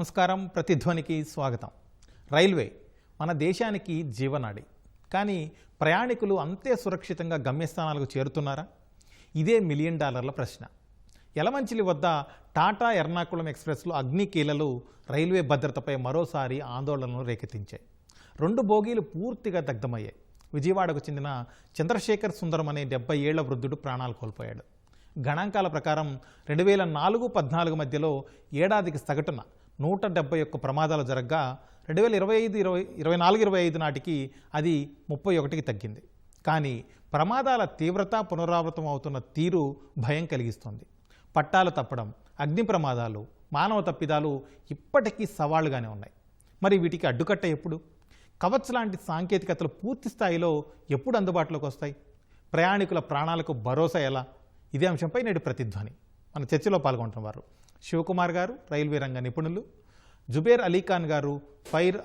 నమస్కారం. ప్రతిధ్వనికి స్వాగతం. రైల్వే మన దేశానికి జీవనాడి. కానీ ప్రయాణికులు అంతే సురక్షితంగా గమ్యస్థానాలకు చేరుతున్నారా? ఇదే $1 మిలియన్ ప్రశ్న. యలమంచిలి వద్ద టాటా ఎర్నాకుళం ఎక్స్ప్రెస్లో అగ్నికీలలు రైల్వే భద్రతపై మరోసారి ఆందోళనలు రేకెత్తించాయి. 2 బోగీలు పూర్తిగా దగ్ధమయ్యాయి. విజయవాడకు చెందిన చంద్రశేఖర్ సుందరం అనే 70 ఏళ్ల వృద్ధుడు ప్రాణాలు కోల్పోయాడు. గణాంకాల ప్రకారం 2014-14 మధ్యలో ఏడాదికి సగటున 171 ప్రమాదాలు జరగగా 2024-25 నాటికి అది 31కి తగ్గింది. కానీ ప్రమాదాల తీవ్రత పునరావృతం అవుతున్న తీరు భయం కలిగిస్తోంది. పట్టాలు తప్పడం, అగ్ని ప్రమాదాలు, మానవ తప్పిదాలు ఇప్పటికీ సవాళ్లుగానే ఉన్నాయి. మరి వీటికి అడ్డుకట్ట ఎప్పుడు? కవచ్ లాంటి సాంకేతికతలు పూర్తి స్థాయిలో ఎప్పుడు అందుబాటులోకి వస్తాయి? ప్రయాణికుల ప్రాణాలకు భరోసా ఎలా? ఇదే అంశంపై నేడు ప్రతిధ్వని. మన చర్చలో పాల్గొంటున్న వారు శివకుమార్ గారు, రైల్వే రంగ నిపుణులు; జుబేర్ అలీఖాన్ గారు, fire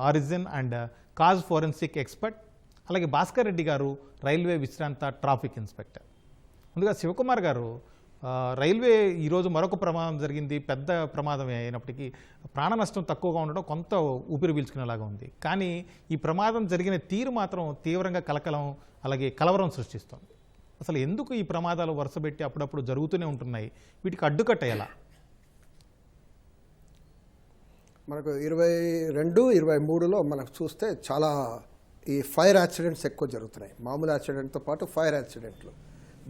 origin and cause forensic expert; అలాగే భాస్కర్ రెడ్డి గారు, రైల్వే విశ్రాంత ట్రాఫిక్ ఇన్స్పెక్టర్. ముందుగా శివకుమార్ గారు, రైల్వే ఈరోజు మరొక ప్రమాదం జరిగింది. పెద్ద ప్రమాదమే అయినప్పటికీ ప్రాణ నష్టం తక్కువగా ఉండడం కొంత ఊపిరి పీల్చుకునేలాగా ఉంది. కానీ ఈ ప్రమాదం జరిగిన తీరు మాత్రం తీవ్రంగా కలవరం సృష్టిస్తుంది. అసలు ఎందుకు ఈ ప్రమాదాలు వరుసపెట్టి అప్పుడప్పుడు జరుగుతూనే ఉంటున్నాయి? వీటికి అడ్డుకట్ట ఎలా? మనకు 22-23లో మనకు చూస్తే చాలా ఈ ఫైర్ యాక్సిడెంట్స్ ఎక్కువ జరుగుతున్నాయి. మామూలు యాక్సిడెంట్తో పాటు ఫైర్ యాక్సిడెంట్లు.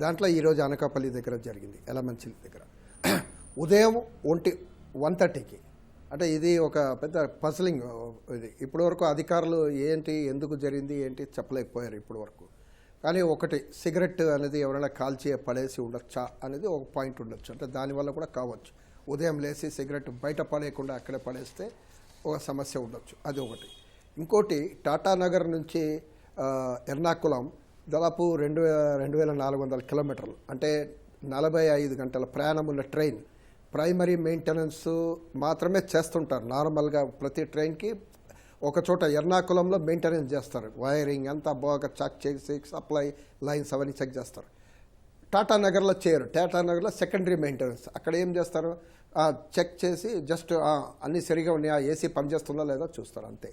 దాంట్లో ఈరోజు అనకాపల్లి దగ్గర జరిగింది, యలమంచిలి దగ్గర ఉదయం 1:30కి. అంటే ఇది ఒక పెద్ద పజలింగ్. ఇది ఇప్పటివరకు అధికారులు ఎందుకు జరిగింది చెప్పలేకపోయారు ఇప్పటి వరకు. కానీ ఒకటి, సిగరెట్ అనేది ఎవరైనా కాల్చి పడేసి ఉండొచ్చా అనేది ఒక పాయింట్ ఉండొచ్చు. అంటే దానివల్ల కూడా కావచ్చు. ఉదయం లేచి సిగరెట్ బయట పడేయకుండా అక్కడే పడేస్తే ఒక సమస్య ఉండొచ్చు, అది ఒకటి. ఇంకోటి, టాటానగర్ నుంచి ఎర్నాకుళం దాదాపు 2400 కిలోమీటర్లు, అంటే 45 గంటల ప్రయాణం ఉన్న ట్రైన్. ప్రైమరీ మెయింటెనెన్స్ మాత్రమే చేస్తుంటారు. నార్మల్గా ప్రతి ట్రైన్కి ఒక చోట ఎర్నాకుళంలో మెయింటెనెన్స్ చేస్తారు. వైరింగ్ అంతా బాగా చెక్ చేసి సప్లై లైన్స్ అవన్నీ చెక్ చేస్తారు. టాటానగర్లో చేయరు. టాటానగర్లో సెకండరీ మెయింటెనెన్స్. అక్కడ ఏం చేస్తారు, చెక్ చేసి జస్ట్ అన్నీ సరిగా ఉన్నాయా, ఏసీ పనిచేస్తుందా లేదా చూస్తారు, అంతే.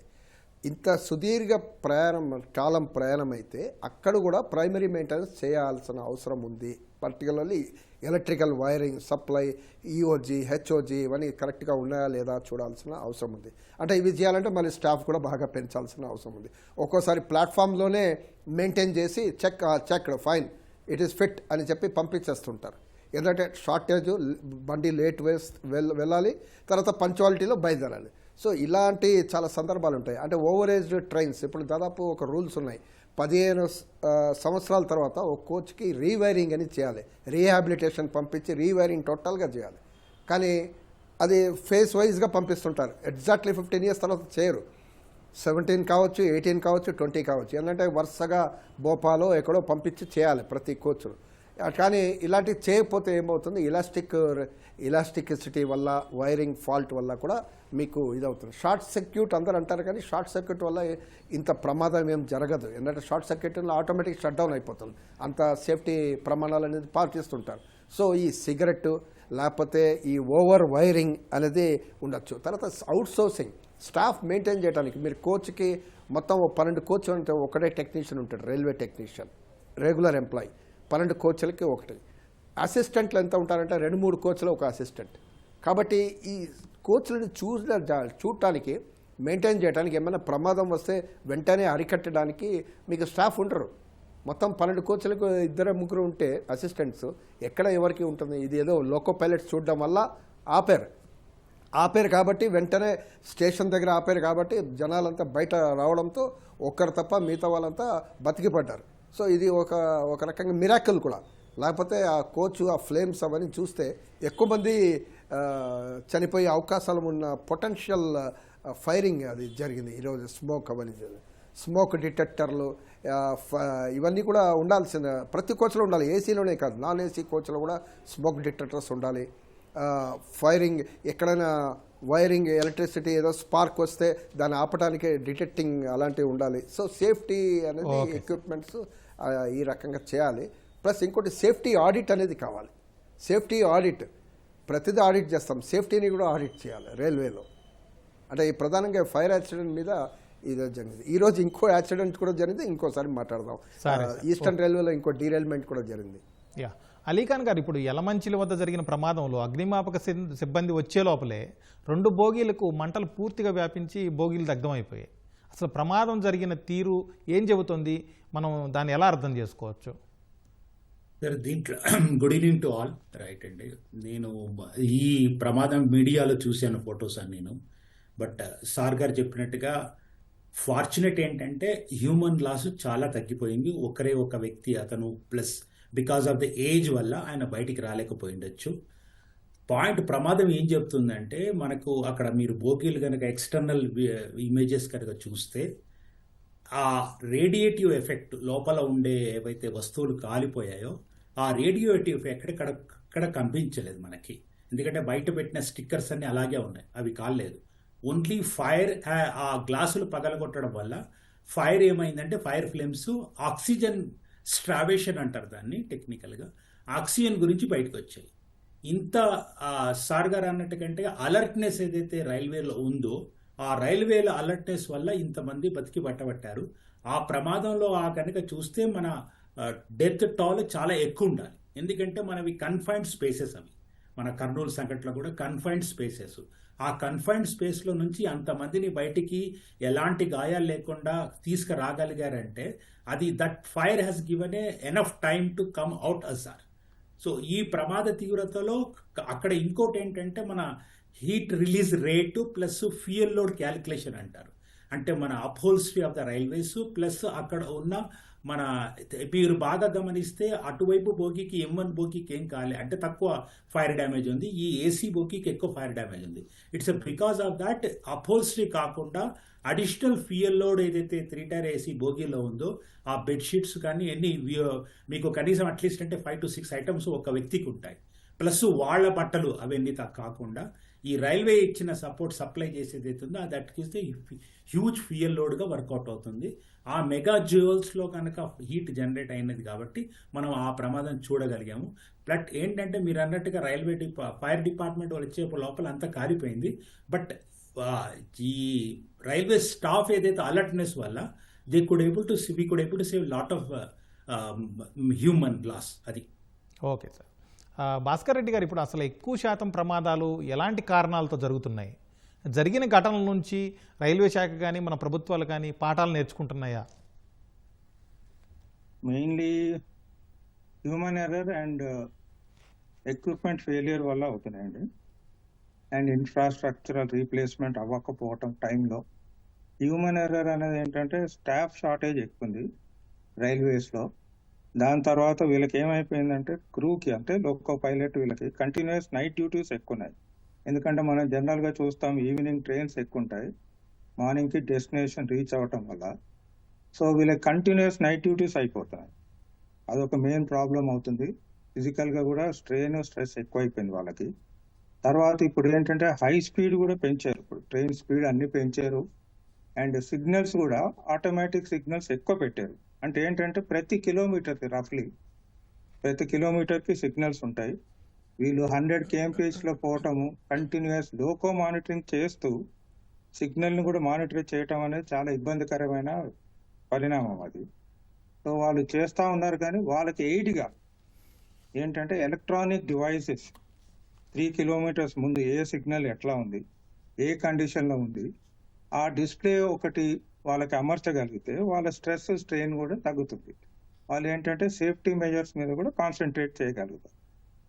ఇంత సుదీర్ఘ ప్రయాణం అయితే అక్కడ కూడా ప్రైమరీ మెయింటెనెన్స్ చేయాల్సిన అవసరం ఉంది. పర్టికులర్లీ ఎలక్ట్రికల్ వైరింగ్, సప్లై, ఈఓజీ, హెచ్ఓజీ ఇవన్నీ కరెక్ట్గా ఉన్నాయా లేదా చూడాల్సిన అవసరం ఉంది. అంటే ఇవి చేయాలంటే మళ్ళీ స్టాఫ్ కూడా బాగా పెంచాల్సిన అవసరం ఉంది. ఒక్కోసారి ప్లాట్ఫామ్లోనే మెయింటైన్ చేసి check fine, it is fit అని చెప్పి పంపించేస్తుంటారు. ఎందుకంటే షార్టేజ్, బండి లేట్ వెళ్ళాలి, తర్వాత పంక్చువాలిటీలో బయలుదేరాలి. సో ఇలాంటి చాలా సందర్భాలు ఉంటాయి. అంటే ఓవర్ ఏజ్డ్ ట్రైన్స్ ఇప్పుడు దాదాపు ఒక రూల్స్ ఉన్నాయి. 15 సంవత్సరాల తర్వాత ఒక కోచ్కి రీవైరింగ్ అని చేయాలి. రీహాబిలిటేషన్ పంపించి రీవైరింగ్ టోటల్గా చేయాలి. కానీ అది ఫేస్ వైజ్గా పంపిస్తుంటారు. ఎగ్జాక్ట్లీ 15 ఇయర్స్ తర్వాత చేయరు. 17 కావచ్చు, 18 కావచ్చు, 20 కావచ్చు. ఏంటంటే వరుసగా భోపాలో ఎక్కడో పంపించి చేయాలి ప్రతి కోచ్లు. కానీ ఇలాంటివి చేయకపోతే ఏమవుతుంది, ఇలాస్టిసిటీ వల్ల, వైరింగ్ ఫాల్ట్ వల్ల కూడా మీకు ఇదవుతుంది. షార్ట్ సర్క్యూట్ అందరూ అంటారు, కానీ షార్ట్ సర్క్యూట్ వల్ల ఇంత ప్రమాదం ఏం జరగదు. ఎందుకంటే షార్ట్ సర్క్యూట్లో ఆటోమేటిక్ షట్ డౌన్ అయిపోతుంది. అంత సేఫ్టీ ప్రమాణాలు అనేది పాటిస్తుంటారు. సో ఈ సిగరెట్ లేకపోతే ఈ ఓవర్ వైరింగ్ అనేది ఉండొచ్చు. తర్వాత అవుట్ సోర్సింగ్, స్టాఫ్ మెయింటైన్ చేయడానికి మీరు కోచ్కి మొత్తం 12 కోచ్లు ఉంటే ఒకటే టెక్నీషియన్ ఉంటాడు, రైల్వే టెక్నీషియన్, రెగ్యులర్ ఎంప్లాయీ. 12 కోచ్లకి ఒకటి. అసిస్టెంట్లు ఎంత ఉంటారంటే 2-3 కోచ్లు ఒక అసిస్టెంట్. కాబట్టి ఈ కోచ్లను చూడటానికి, మెయింటైన్ చేయడానికి, ఏమైనా ప్రమాదం వస్తే వెంటనే అరికట్టడానికి మీకు స్టాఫ్ ఉండరు. మొత్తం 12 కోచ్లకు 2-3 ఉంటే అసిస్టెంట్స్ ఎక్కడ ఎవరికి ఉంటుంది? ఇది ఏదో లోకో పైలట్స్ చూడడం వల్ల ఆపారు కాబట్టి, వెంటనే స్టేషన్ దగ్గర ఆపారు కాబట్టి జనాలంతా బయట రావడంతో ఒక్కరు తప్ప మిగతా వాళ్ళంతా బతికిపడ్డారు. సో ఇది ఒక రకంగా మిరాకిల్ కూడా. లేకపోతే ఆ కోచ్, ఆ ఫ్లేమ్స్ అవన్నీ చూస్తే ఎక్కువ మంది చనిపోయే అవకాశాలు ఉన్న పొటెన్షియల్ ఫైరింగ్ అది జరిగింది ఈరోజు. స్మోక్ డిటెక్టర్లు ఇవన్నీ కూడా ఉండాల్సిన, ప్రతి కోచ్లో ఉండాలి. ఏసీలోనే కాదు, నాన్ ఏసీ కోచ్లో కూడా స్మోక్ డిటెక్టర్స్ ఉండాలి. ఫైరింగ్ ఎక్కడైనా వైరింగ్, ఎలక్ట్రిసిటీ ఏదో స్పార్క్ వస్తే దాన్ని ఆపడానికి డిటెక్టింగ్ అలాంటివి ఉండాలి. సో సేఫ్టీ అనేది ఎక్విప్మెంట్స్ ఈ రకంగా చేయాలి. ప్లస్ ఇంకోటి సేఫ్టీ ఆడిట్ అనేది కావాలి. సేఫ్టీ ఆడిట్ ప్రతిదీ ఆడిట్ చేస్తాం, సేఫ్టీని కూడా ఆడిట్ చేయాలి రైల్వేలో. అంటే ఈ ప్రధానంగా ఫైర్ యాక్సిడెంట్ మీద ఇది జరిగింది. ఈరోజు ఇంకో యాక్సిడెంట్ కూడా జరిగింది, ఇంకోసారి మాట్లాడదాం. ఈస్టర్న్ రైల్వేలో ఇంకో డీరైల్మెంట్ కూడా జరిగింది. యా, అలీఖాన్ గారు, ఇప్పుడు యలమంచిలి వద్ద జరిగిన ప్రమాదంలో అగ్నిమాపక సిబ్బంది వచ్చే లోపలే 2 బోగీలకు మంటలు పూర్తిగా వ్యాపించి బోగీలు దగ్ధమైపోయాయి. అసలు ప్రమాదం జరిగిన తీరు ఏం చెబుతుంది, మనం దాన్ని ఎలా అర్థం చేసుకోవచ్చు? సార్, దీంట్లో good evening to all. Right అండి, నేను ఈ ప్రమాదం మీడియాలో చూశాను ఫొటోస్ అని నేను. బట్ సార్ గారు చెప్పినట్టుగా ఫార్చునేట్ ఏంటంటే హ్యూమన్ లాస్ చాలా తగ్గిపోయింది. ఒక వ్యక్తి అతను plus because of the age వల్ల ఆయన బయటికి రాలేకపోయిండొచ్చు. పాయింట్ ప్రమాదం ఏం చెప్తుందంటే, మనకు అక్కడ మీరు బోగీలు కనుక ఎక్స్టర్నల్ ఇమేజెస్ కనుక చూస్తే ఆ రేడియేటివ్ ఎఫెక్ట్ లోపల ఉండే ఏవైతే వస్తువులు కాలిపోయాయో ఆ రేడియేటివ్ ఎఫెక్ట్ అక్కడ కనిపించలేదు మనకి. ఎందుకంటే బయట పెట్టిన స్టిక్కర్స్ అన్నీ అలాగే ఉన్నాయి, అవి కాలేదు. ఓన్లీ ఫైర్, ఆ గ్లాసులు పగలగొట్టడం వల్ల ఫైర్ ఏమైందంటే ఫైర్ ఫ్లేమ్స్ ఆక్సిజన్ స్ట్రావేషన్ అంటారు దాన్ని టెక్నికల్గా, ఆక్సిజన్ గురించి బయటకు వచ్చాయి. ఇంత సార్ గారు అన్నట్టుకంటే అలర్ట్నెస్ ఏదైతే రైల్వేలో ఉందో ఆ రైల్వేల అలర్ట్నెస్ వల్ల ఇంతమంది బతికి పట్టబట్టారు. ఆ ప్రమాదంలో కనుక చూస్తే మన డెత్ టాల్ చాలా ఎక్కువ ఉండాలి. ఎందుకంటే మనవి కన్ఫైన్డ్ స్పేసెస్, అవి మన కర్నూలు సంఘటనలో కూడా కన్ఫైన్డ్ స్పేసెస్. ఆ కన్ఫైన్డ్ స్పేస్లో నుంచి అంతమందిని బయటికి ఎలాంటి గాయాలు లేకుండా తీసుకురాగలిగారంటే అది that fire has given enough time to come out అసార్. సో ఈ ప్రమాద తీవ్రతలో అక్కడ ఇంకోటి ఏంటంటే మన heat release rate plus fuel load calculation అంటారు. అంటే మన upholstery of the railways plus అక్కడ ఉన్న మన, మీరు బాగా గమనిస్తే అటువైపు బోగీకి M1 బోగీకి ఏం కాలే, అంటే తక్కువ ఫైర్ డ్యామేజ్ ఉంది. ఈ AC బోగీకి ఎక్కువ ఫైర్ డ్యామేజ్ ఉంది. It's because of that upholstery కాకుండా అడిషనల్ ఫ్యూయల్ లోడ్ ఏదైతే 3 టైర్ AC బోగీలో ఉందో ఆ బెడ్షీట్స్ కానీ ఎన్ని మీకు కనీసం అట్లీస్ట్ అంటే 5 to 6 ఐటమ్స్ ఒక వ్యక్తికి ఉంటాయి. ప్లస్ వాళ్ళ బట్టలు అవన్నీ కాకుండా ఈ రైల్వే ఇచ్చిన సప్లై చేసేది అవుతుందో దట్ కిస్ హ్యూజ్ ఫ్యూయల్ లోడ్గా వర్కౌట్ అవుతుంది. ఆ మెగా జ్యూవల్స్లో కనుక హీట్ జనరేట్ అయినది కాబట్టి మనం ఆ ప్రమాదం చూడగలిగాము. బట్ ఏంటంటే మీరు అన్నట్టుగా రైల్వే ఫైర్ డిపార్ట్మెంట్ వాళ్ళు వచ్చే లోపల అంతా కాలిపోయింది. బట్ ఈ రైల్వే స్టాఫ్ ఏదైతే అలర్ట్నెస్ వల్ల we could able to save lot of human loss. అది ఓకే సార్. భాస్కర్ రెడ్డి గారు, ఇప్పుడు అసలు ఎక్కువ శాతం ప్రమాదాలు ఎలాంటి కారణాలతో జరుగుతున్నాయి? జరిగిన ఘటనల నుంచి రైల్వే శాఖ కానీ మన ప్రభుత్వాలు కానీ పాఠాలు నేర్చుకుంటున్నాయా? Mainly human error and equipment failure వల్ల అవుతున్నాయండి. అండ్ ఇన్ఫ్రాస్ట్రక్చరల్ రీప్లేస్మెంట్ అవ్వకపోవటం టైంలో హ్యూమన్ ఎర్రర్ అనేది ఏంటంటే స్టాఫ్ షార్టేజ్ ఎక్కువ ఉంది రైల్వేస్లో. దాని తర్వాత వీళ్ళకి ఏమైపోయిందంటే క్రూకి, అంటే లోకో పైలట్, వీళ్ళకి కంటిన్యూస్ నైట్ డ్యూటీస్ ఎక్కువ ఉన్నాయి. ఎందుకంటే మనం జనరల్గా చూస్తాం ఈవినింగ్ ట్రైన్స్ ఎక్కువ ఉంటాయి, మార్నింగ్కి డెస్టినేషన్ రీచ్ అవ్వటం వల్ల. సో వీళ్ళకి కంటిన్యూస్ నైట్ డ్యూటీస్ అయిపోతున్నాయి. అదొక మెయిన్ ప్రాబ్లం అవుతుంది. ఫిజికల్గా కూడా స్ట్రెస్ ఎక్కువ అయిపోయింది వాళ్ళకి. తర్వాత ఇప్పుడు ఏంటంటే హై స్పీడ్ కూడా పెంచారు, ఇప్పుడు ట్రైన్ స్పీడ్ అన్ని పెంచారు. అండ్ సిగ్నల్స్ కూడా ఆటోమేటిక్ సిగ్నల్స్ ఎక్కువ పెట్టారు. అంటే ఏంటంటే ప్రతి కిలోమీటర్కి సిగ్నల్స్ ఉంటాయి. వీళ్ళు 100 kmph పోవటము, కంటిన్యూస్ లోకో మానిటరింగ్ చేస్తూ సిగ్నల్ని కూడా మానిటర్ చేయటం అనేది చాలా ఇబ్బందికరమైన పరిణామం అది. సో వాళ్ళు చేస్తూ ఉన్నారు, కానీ వాళ్ళకి ఎయిడ్గా ఏంటంటే ఎలక్ట్రానిక్ డివైసెస్ 3 kilometers ముందు ఏ సిగ్నల్ ఎట్లా ఉంది, ఏ కండిషన్లో ఉంది, ఆ డిస్ప్లే ఒకటి వాళ్ళకి అమర్చగలిగితే వాళ్ళ స్ట్రెయిన్ కూడా తగ్గుతుంది. వాళ్ళు ఏంటంటే సేఫ్టీ మెజర్స్ మీద కూడా కాన్సన్ట్రేట్ చేయగలుగుతారు.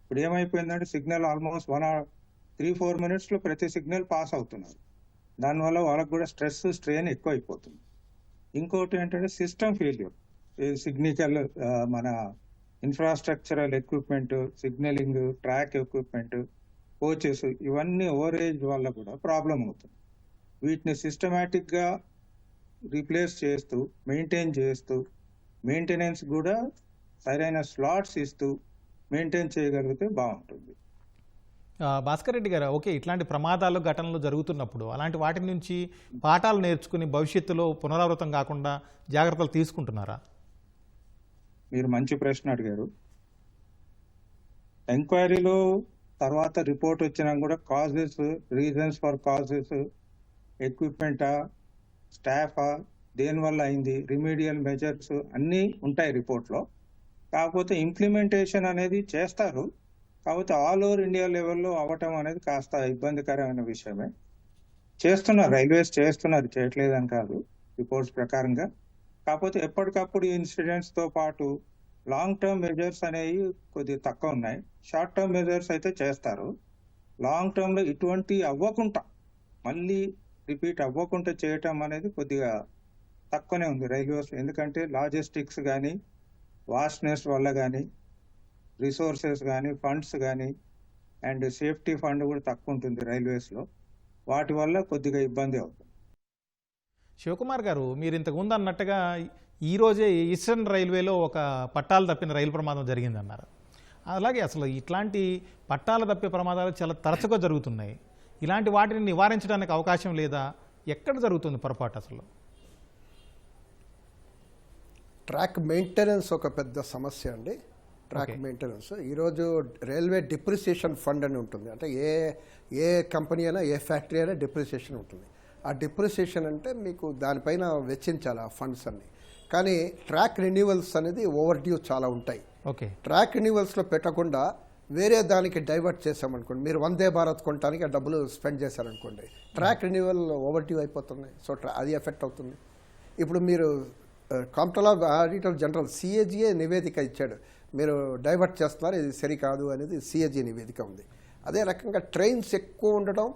ఇప్పుడు ఏమైపోయిందంటే సిగ్నల్ ఆల్మోస్ట్ 3-4 minutes ప్రతి సిగ్నల్ పాస్ అవుతున్నారు. దానివల్ల వాళ్ళకు కూడా స్ట్రెయిన్ ఎక్కువ అయిపోతుంది. ఇంకోటి ఏంటంటే సిస్టమ్ ఫెయిల్యూర్, సిగ్నికల్ మన infrastructural equipment, signalling, track equipment, coaches, ఇవన్నీ ఓవరేజ్ వల్ల కూడా ప్రాబ్లం అవుతుంది. వీటిని సిస్టమేటిక్గా రీప్లేస్ చేస్తూ మెయింటెనెన్స్ కూడా సరైన స్లాట్స్ ఇస్తూ మెయింటైన్ చేయగలిగితే బాగుంటుంది. భాస్కర్ రెడ్డి గారు, ఓకే, ఇట్లాంటి ప్రమాదాలు ఘటనలు జరుగుతున్నప్పుడు అలాంటి వాటి నుంచి పాఠాలు నేర్చుకుని భవిష్యత్తులో పునరావృతం కాకుండా జాగ్రత్తలు తీసుకుంటున్నారా? మీరు మంచి ప్రశ్న అడిగారు. ఎంక్వైరీలో తర్వాత రిపోర్ట్ వచ్చినా కూడా కాజెస్, రీజన్స్ ఫర్ కాజెస్, ఎక్విప్మెంటా, స్టాఫా, దేనివల్ల అయింది, రిమీడియల్ మెజర్స్ అన్నీ ఉంటాయి రిపోర్ట్లో. కాకపోతే ఇంప్లిమెంటేషన్ అనేది చేస్తారు. కాకపోతే ఆల్ ఓవర్ ఇండియా లెవెల్లో అవ్వటం అనేది కాస్త ఇబ్బందికరమైన విషయమే. చేస్తున్నారు, రైల్వేస్ చేస్తున్నారు, చేయట్లేదని కాదు రిపోర్ట్స్ ప్రకారంగా. కాకపోతే ఎప్పటికప్పుడు ఇన్సిడెంట్స్తో పాటు లాంగ్ టర్మ్ మెజర్స్ అనేవి కొద్దిగా తక్కువ ఉన్నాయి. షార్ట్ టర్మ్ మెజర్స్ అయితే చేస్తారు. లాంగ్ టర్మ్లో ఇటువంటి అవ్వకుండా, మళ్ళీ రిపీట్ అవ్వకుండా చేయటం అనేది కొద్దిగా తక్కువనే ఉంది రైల్వేస్. ఎందుకంటే లాజిస్టిక్స్ కానీ, వాస్ట్నెస్ వల్ల కానీ, రిసోర్సెస్ కానీ, ఫండ్స్ కానీ, అండ్ సేఫ్టీ ఫండ్ కూడా తక్కువ ఉంటుంది రైల్వేస్లో. వాటి వల్ల కొద్దిగా ఇబ్బంది అవుతుంది. శివకుమార్ గారు, మీరు ఇంతకుముందు అన్నట్టుగా ఈరోజే ఈస్టర్న్ రైల్వేలో ఒక పట్టాలు తప్పిన రైలు ప్రమాదం జరిగిందన్నారు. అలాగే అసలు ఇట్లాంటి పట్టాలు తప్పే ప్రమాదాలు చాలా తరచుగా జరుగుతున్నాయి. ఇలాంటి వాటిని నివారించడానికి అవకాశం లేదా? ఎక్కడ జరుగుతుంది పొరపాటు అసలు? ట్రాక్ మెయింటెనెన్స్ ఒక పెద్ద సమస్య అండి. ట్రాక్ మెయింటెనెన్స్ ఈరోజు రైల్వే డిప్రిసియేషన్ ఫండ్ అని ఉంటుంది. అంటే ఏ కంపెనీ అయినా, ఏ ఫ్యాక్టరీ అయినా డిప్రిసియేషన్ ఉంటుంది. ఆ డిప్రిసియేషన్ అంటే మీకు దానిపైన వెచ్చించాలి ఆ ఫండ్స్ అన్ని. కానీ ట్రాక్ రెన్యువల్స్ అనేది ఓవర్ డ్యూ చాలా ఉంటాయి. ఓకే, ట్రాక్ రెన్యువల్స్లో పెట్టకుండా వేరే దానికి డైవర్ట్ చేసామనుకోండి, మీరు వందే భారత్ కొనడానికి ఆ డబ్బులు స్పెండ్ చేశారనుకోండి, ట్రాక్ రెన్యువల్ ఓవర్ డ్యూ అయిపోతున్నాయి. సో అది ఎఫెక్ట్ అవుతుంది. ఇప్పుడు మీరు కాంప్ట్రోల్ ఆఫ్ ఆడిటర్ జనరల్ సిఏజీఏ నివేదిక ఇచ్చాడు, మీరు డైవర్ట్ చేస్తున్నారు, ఇది సరికాదు అనేది సిఏజీ నివేదిక ఉంది. అదే రకంగా ట్రైన్స్ ఎక్కువ ఉండడం,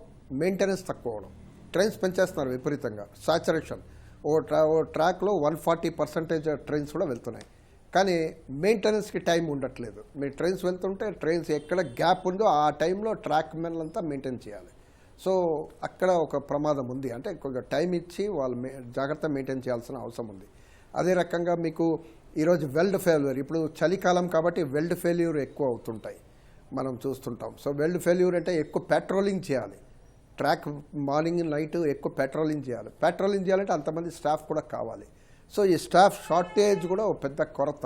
మెయింటెనెన్స్ తక్కువ అవడం. ట్రైన్స్ పెంచేస్తున్నారు విపరీతంగా, సాచురేషన్. ఓ ట్రాక్లో 140% ట్రైన్స్ కూడా వెళ్తున్నాయి. కానీ మెయింటెనెన్స్కి టైం ఉండట్లేదు. మీ ట్రైన్స్ వెళ్తుంటే ట్రైన్స్ ఎక్కడ గ్యాప్ ఉందో ఆ టైంలో ట్రాక్ మెన్లంతా మెయింటైన్ చేయాలి. సో అక్కడ ఒక ప్రమాదం ఉంది. అంటే కొంచెం టైం ఇచ్చి వాళ్ళు జాగ్రత్త మెయింటైన్ చేయాల్సిన అవసరం ఉంది. అదే రకంగా మీకు ఈరోజు వెల్డ్ ఫెయిల్యూర్, ఇప్పుడు చలికాలం కాబట్టి వెల్డ్ ఫెయిల్యూర్ ఎక్కువ అవుతుంటాయి, మనం చూస్తుంటాం. సో వెల్డ్ ఫెయిల్యూర్ అంటే ఎక్కువ పెట్రోలింగ్ చేయాలి. ట్రాక్ మార్నింగ్ నైట్ ఎక్కువ పెట్రోలింగ్ చేయాలి. పెట్రోలింగ్ చేయాలంటే అంతమంది స్టాఫ్ కూడా కావాలి. సో ఈ స్టాఫ్ షార్టేజ్ కూడా ఒక పెద్ద కొరత.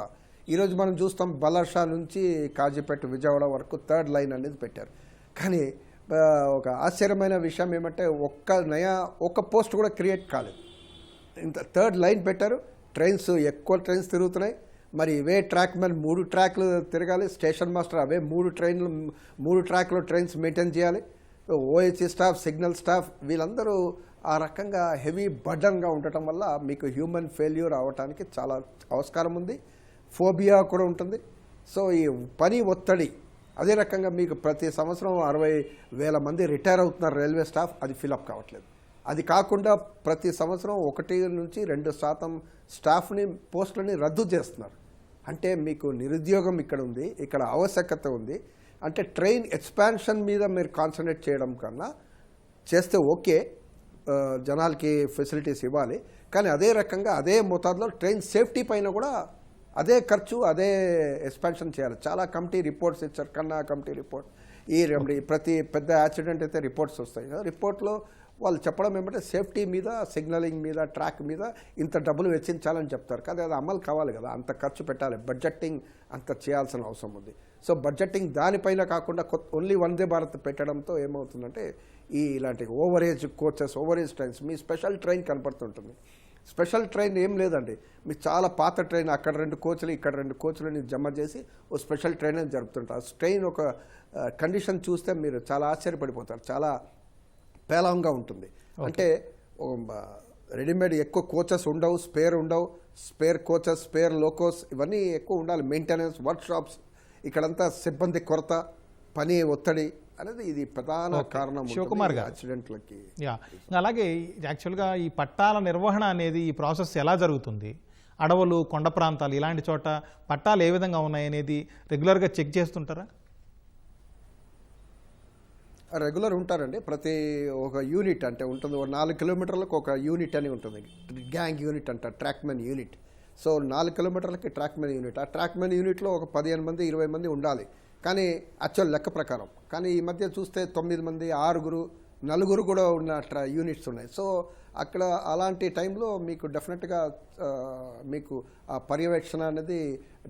ఈరోజు మనం చూస్తాం, బలర్షా నుంచి కాజీపేట విజయవాడ వరకు 3rd లైన్ అనేది పెట్టారు. కానీ ఒక ఆశ్చర్యమైన విషయం ఏమంటే ఒక్క పోస్ట్ కూడా క్రియేట్ కాలేదు. ఇంత 3rd లైన్ పెట్టారు, ట్రైన్స్ ఎక్కువ ట్రైన్స్ తిరుగుతున్నాయి. మరి ఇవే ట్రాక్ మీద 3 ట్రాక్లు తిరగాలి. స్టేషన్ మాస్టర్ అవే 3 ట్రాక్లో ట్రైన్స్ మెయింటైన్ చేయాలి. ఓహెచ్ స్టాఫ్, సిగ్నల్ స్టాఫ్, వీళ్ళందరూ ఆ రకంగా హెవీ బర్డన్గా ఉండటం వల్ల మీకు హ్యూమన్ ఫెయిల్యూర్ అవ్వటానికి చాలా ఆస్కారం ఉంది. ఫోబియా కూడా ఉంటుంది. సో ఈ పని ఒత్తిడి, అదే రకంగా మీకు ప్రతి సంవత్సరం 60,000 మంది రిటైర్ అవుతున్నారు రైల్వే స్టాఫ్, అది ఫిలప్ కావట్లేదు. అది కాకుండా ప్రతి సంవత్సరం 1 నుంచి 2% స్టాఫ్ని, పోస్టులని రద్దు చేస్తున్నారు. అంటే మీకు నిరుద్యోగం ఇక్కడ ఉంది, ఇక్కడ ఆవశ్యకత ఉంది. అంటే ట్రైన్ ఎక్స్పాన్షన్ మీద మీరు కాన్సన్ట్రేట్ చేయడం కన్నా చేస్తే ఓకే, జనాలకి ఫెసిలిటీస్ ఇవ్వాలి. కానీ అదే రకంగా అదే మోతాదులో ట్రైన్ సేఫ్టీ పైన కూడా అదే ఖర్చు, అదే ఎక్స్పాన్షన్ చేయాలి. చాలా కమిటీ రిపోర్ట్స్ ఇచ్చారు, కన్నా కమిటీ రిపోర్ట్. ప్రతి పెద్ద యాక్సిడెంట్ అయితే రిపోర్ట్స్ వస్తాయి కదా, రిపోర్ట్లో వాళ్ళు చెప్పడం ఏమంటే సేఫ్టీ మీద, సిగ్నలింగ్ మీద, ట్రాక్ మీద ఇంత డబ్బులు వెచ్చించాలని చెప్తారు. కానీ అది అమలు కావాలి కదా, అంత ఖర్చు పెట్టాలి, బడ్జెటింగ్ అంత చేయాల్సిన అవసరం ఉంది. సో బడ్జెటింగ్ దానిపైన కాకుండా ఓన్లీ వందే భారత్ పెట్టడంతో ఏమవుతుందంటే ఇలాంటి ఓవరేజ్ కోచెస్, ఓవరేజ్ ట్రైన్స్, మీ స్పెషల్ ట్రైన్ కనపడుతుంటుంది. స్పెషల్ ట్రైన్ ఏం లేదండి, మీ చాలా పాత ట్రైన్, అక్కడ 2 కోచ్లు ఇక్కడ 2 కోచ్లని జమ చేసి ఓ స్పెషల్ ట్రైన్ అని జరుపుతుంటారు. ట్రైన్ ఒక కండిషన్ చూస్తే మీరు చాలా ఆశ్చర్యపడిపోతారు, చాలా పేలంగా ఉంటుంది. అంటే రెడీమేడ్ ఎక్కువ కోచెస్ ఉండవు, స్పేర్ కోచెస్, స్పేర్ లోకోస్ ఇవన్నీ ఎక్కువ ఉండాలి. మెయింటెనెన్స్, వర్క్షాప్స్, ఇక్కడంతా సిబ్బంది కొరత, పని ఒత్తిడి అనేది ఇది ప్రధాన కారణం శివకుమార్ గారు యాక్సిడెంట్లకి. అలాగే యాక్చువల్గా ఈ పట్టాల నిర్వహణ అనేది, ఈ ప్రాసెస్ ఎలా జరుగుతుంది? అడవులు, కొండ ప్రాంతాలు ఇలాంటి చోట పట్టాలు ఏ విధంగా ఉన్నాయనేది రెగ్యులర్గా చెక్ చేస్తుంటారా? రెగ్యులర్ ఉంటారండి. ప్రతి ఒక యూనిట్ అంటే ఉంటుంది, 4 కిలోమీటర్లకు ఒక యూనిట్ అని ఉంటుంది, గ్యాంగ్ యూనిట్ అంటారు, ట్రాక్మెన్ యూనిట్. సో 4 కిలోమీటర్లకి ట్రాక్మెన్ యూనిట్. ఆ ట్రాక్మెన్ యూనిట్లో ఒక 15 మంది 20 మంది ఉండాలి. కానీ యాక్చువల్ లెక్క ప్రకారం. కానీ ఈ మధ్య చూస్తే 9 మంది, 6 4 కూడా ఉన్న యూనిట్స్ ఉన్నాయి. సో అక్కడ అలాంటి టైంలో మీకు డెఫినెట్గా మీకు ఆ పర్యవేక్షణ అనేది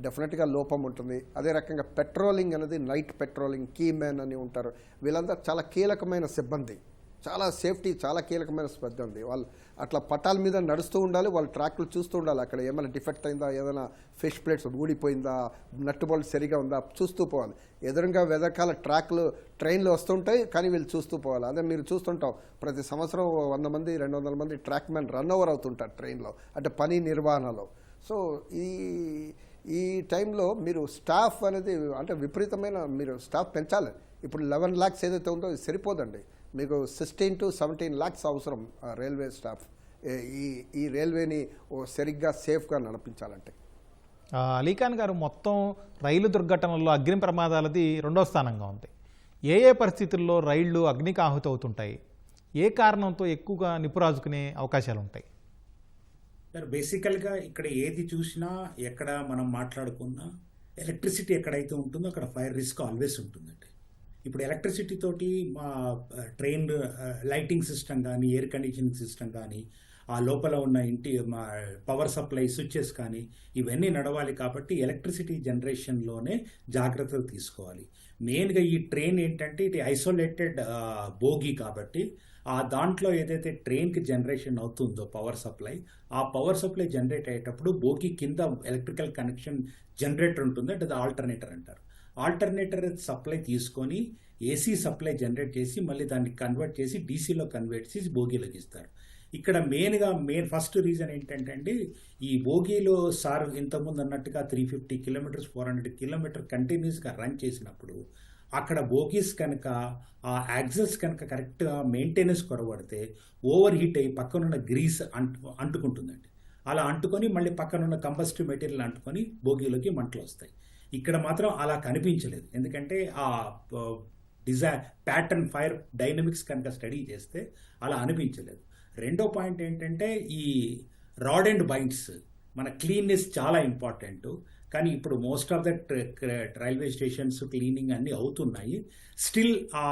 డెఫినెట్గా లోపం ఉంటుంది. అదే రకంగా పెట్రోలింగ్ అనేది, నైట్ పెట్రోలింగ్, కీ మ్యాన్ అని ఉంటారు, వీళ్ళందరూ చాలా కీలకమైన సిబ్బంది, చాలా సేఫ్టీ, చాలా కీలకమైన సిబ్బంది. వాళ్ళు అట్లా పట్టాల మీద నడుస్తూ ఉండాలి, వాళ్ళు ట్రాక్లు చూస్తూ ఉండాలి, అక్కడ ఏమైనా డిఫెక్ట్ అయిందా, ఏదైనా ఫిష్ ప్లేట్స్ ఊడిపోయిందా, నట్టుబోల్ట్ సరిగా ఉందా చూస్తూ పోవాలి. ఎదురుగా వెదకాల ట్రాక్లు ట్రైన్లు వస్తుంటాయి, కానీ వీళ్ళు చూస్తూ పోవాలి. అదే మీరు చూస్తుంటాం ప్రతి సంవత్సరం 100 మంది 200 మంది ట్రాక్ మ్యాన్ రన్ ఓవర్ అవుతుంటారు ట్రైన్లో, అంటే పని నిర్వహణలో. సో ఈ టైంలో మీరు స్టాఫ్ అనేది అంటే విపరీతమైన మీరు స్టాఫ్ పెంచాలి. ఇప్పుడు 11 lakhs ఏదైతే ఉందో ఇది సరిపోదండి, మీకు 16 to 17 lakhs అవసరం రైల్వే స్టాఫ్ ఈ రైల్వేని సరిగ్గా సేఫ్గా నడిపించాలంటే. అలీఖాన్ గారు, మొత్తం రైలు దుర్ఘటనల్లో అగ్ని ప్రమాదాలది 2వ స్థానంగా ఉంది. ఏ ఏ పరిస్థితుల్లో రైళ్లు అగ్నికి ఆహుతవుతుంటాయి, ఏ కారణంతో ఎక్కువగా నిప్పురాజుకునే అవకాశాలు ఉంటాయి? సార్ బేసికల్గా ఇక్కడ ఏది చూసినా, ఎక్కడ మనం మాట్లాడుకున్నా, ఎలక్ట్రిసిటీ ఎక్కడైతే ఉంటుందో అక్కడ ఫైర్ రిస్క్ ఆల్వేస్ ఉంటుందండి. ఇప్పుడు ఎలక్ట్రిసిటీ తోటి మా ట్రైన్ లైటింగ్ సిస్టమ్ కానీ, ఎయిర్ కండిషనింగ్ సిస్టమ్ కానీ, ఆ లోపల ఉన్న మా పవర్ సప్లై స్విచ్చెస్ కానీ ఇవన్నీ నడవాలి. కాబట్టి ఎలక్ట్రిసిటీ జనరేషన్లోనే జాగ్రత్తలు తీసుకోవాలి. మెయిన్గా ఈ ట్రైన్ ఏంటంటే ఇది ఐసోలేటెడ్ బోగి కాబట్టి ఆ దాంట్లో ఏదైతే ట్రైన్కి జనరేషన్ అవుతుందో పవర్ సప్లై, ఆ పవర్ సప్లై జనరేట్ అయ్యేటప్పుడు బోగి కింద ఎలక్ట్రికల్ కనెక్షన్ జనరేటర్ ఉంటుంది, అంటే అది ఆల్టర్నేటర్ అంటారు. ఆల్టర్నేటర్ సప్లై తీసుకొని ఏసీ సప్లై జనరేట్ చేసి మళ్ళీ దాన్ని కన్వర్ట్ చేసి డీసీలో కన్వర్ట్ చేసి బోగీలోకి ఇస్తారు. ఇక్కడ మెయిన్ ఫస్ట్ రీజన్ ఏంటంటే అండి, ఈ బోగీలో సార్ ఇంతకుముందు అన్నట్టుగా 350 kilometers 400 kilometers కంటిన్యూస్గా రన్ చేసినప్పుడు అక్కడ బోగీస్ కనుక ఆ యాక్సెస్ కనుక కరెక్ట్గా మెయింటెనెన్స్ కొరబడితే ఓవర్ హీట్ అయ్యి పక్కనున్న గ్రీస్ అంటుకుంటుందండి. అలా అంటుకొని మళ్ళీ పక్కనున్న కంబస్టివ్ మెటీరియల్ అంటుకొని బోగీలోకి మంటలు వస్తాయి. ఇక్కడ మాత్రం అలా కనిపించలేదు, ఎందుకంటే ఆ ప్యాటర్న్ ఫైర్ డైనమిక్స్ కనుక స్టడీ చేస్తే అలా అనిపించలేదు. రెండో పాయింట్ ఏంటంటే ఈ రాడ్ అండ్ బైండ్స్, మన క్లీన్నెస్ చాలా ఇంపార్టెంట్. కానీ ఇప్పుడు most of the railway stations cleaning అన్నీ అవుతున్నాయి. స్టిల్ ఆ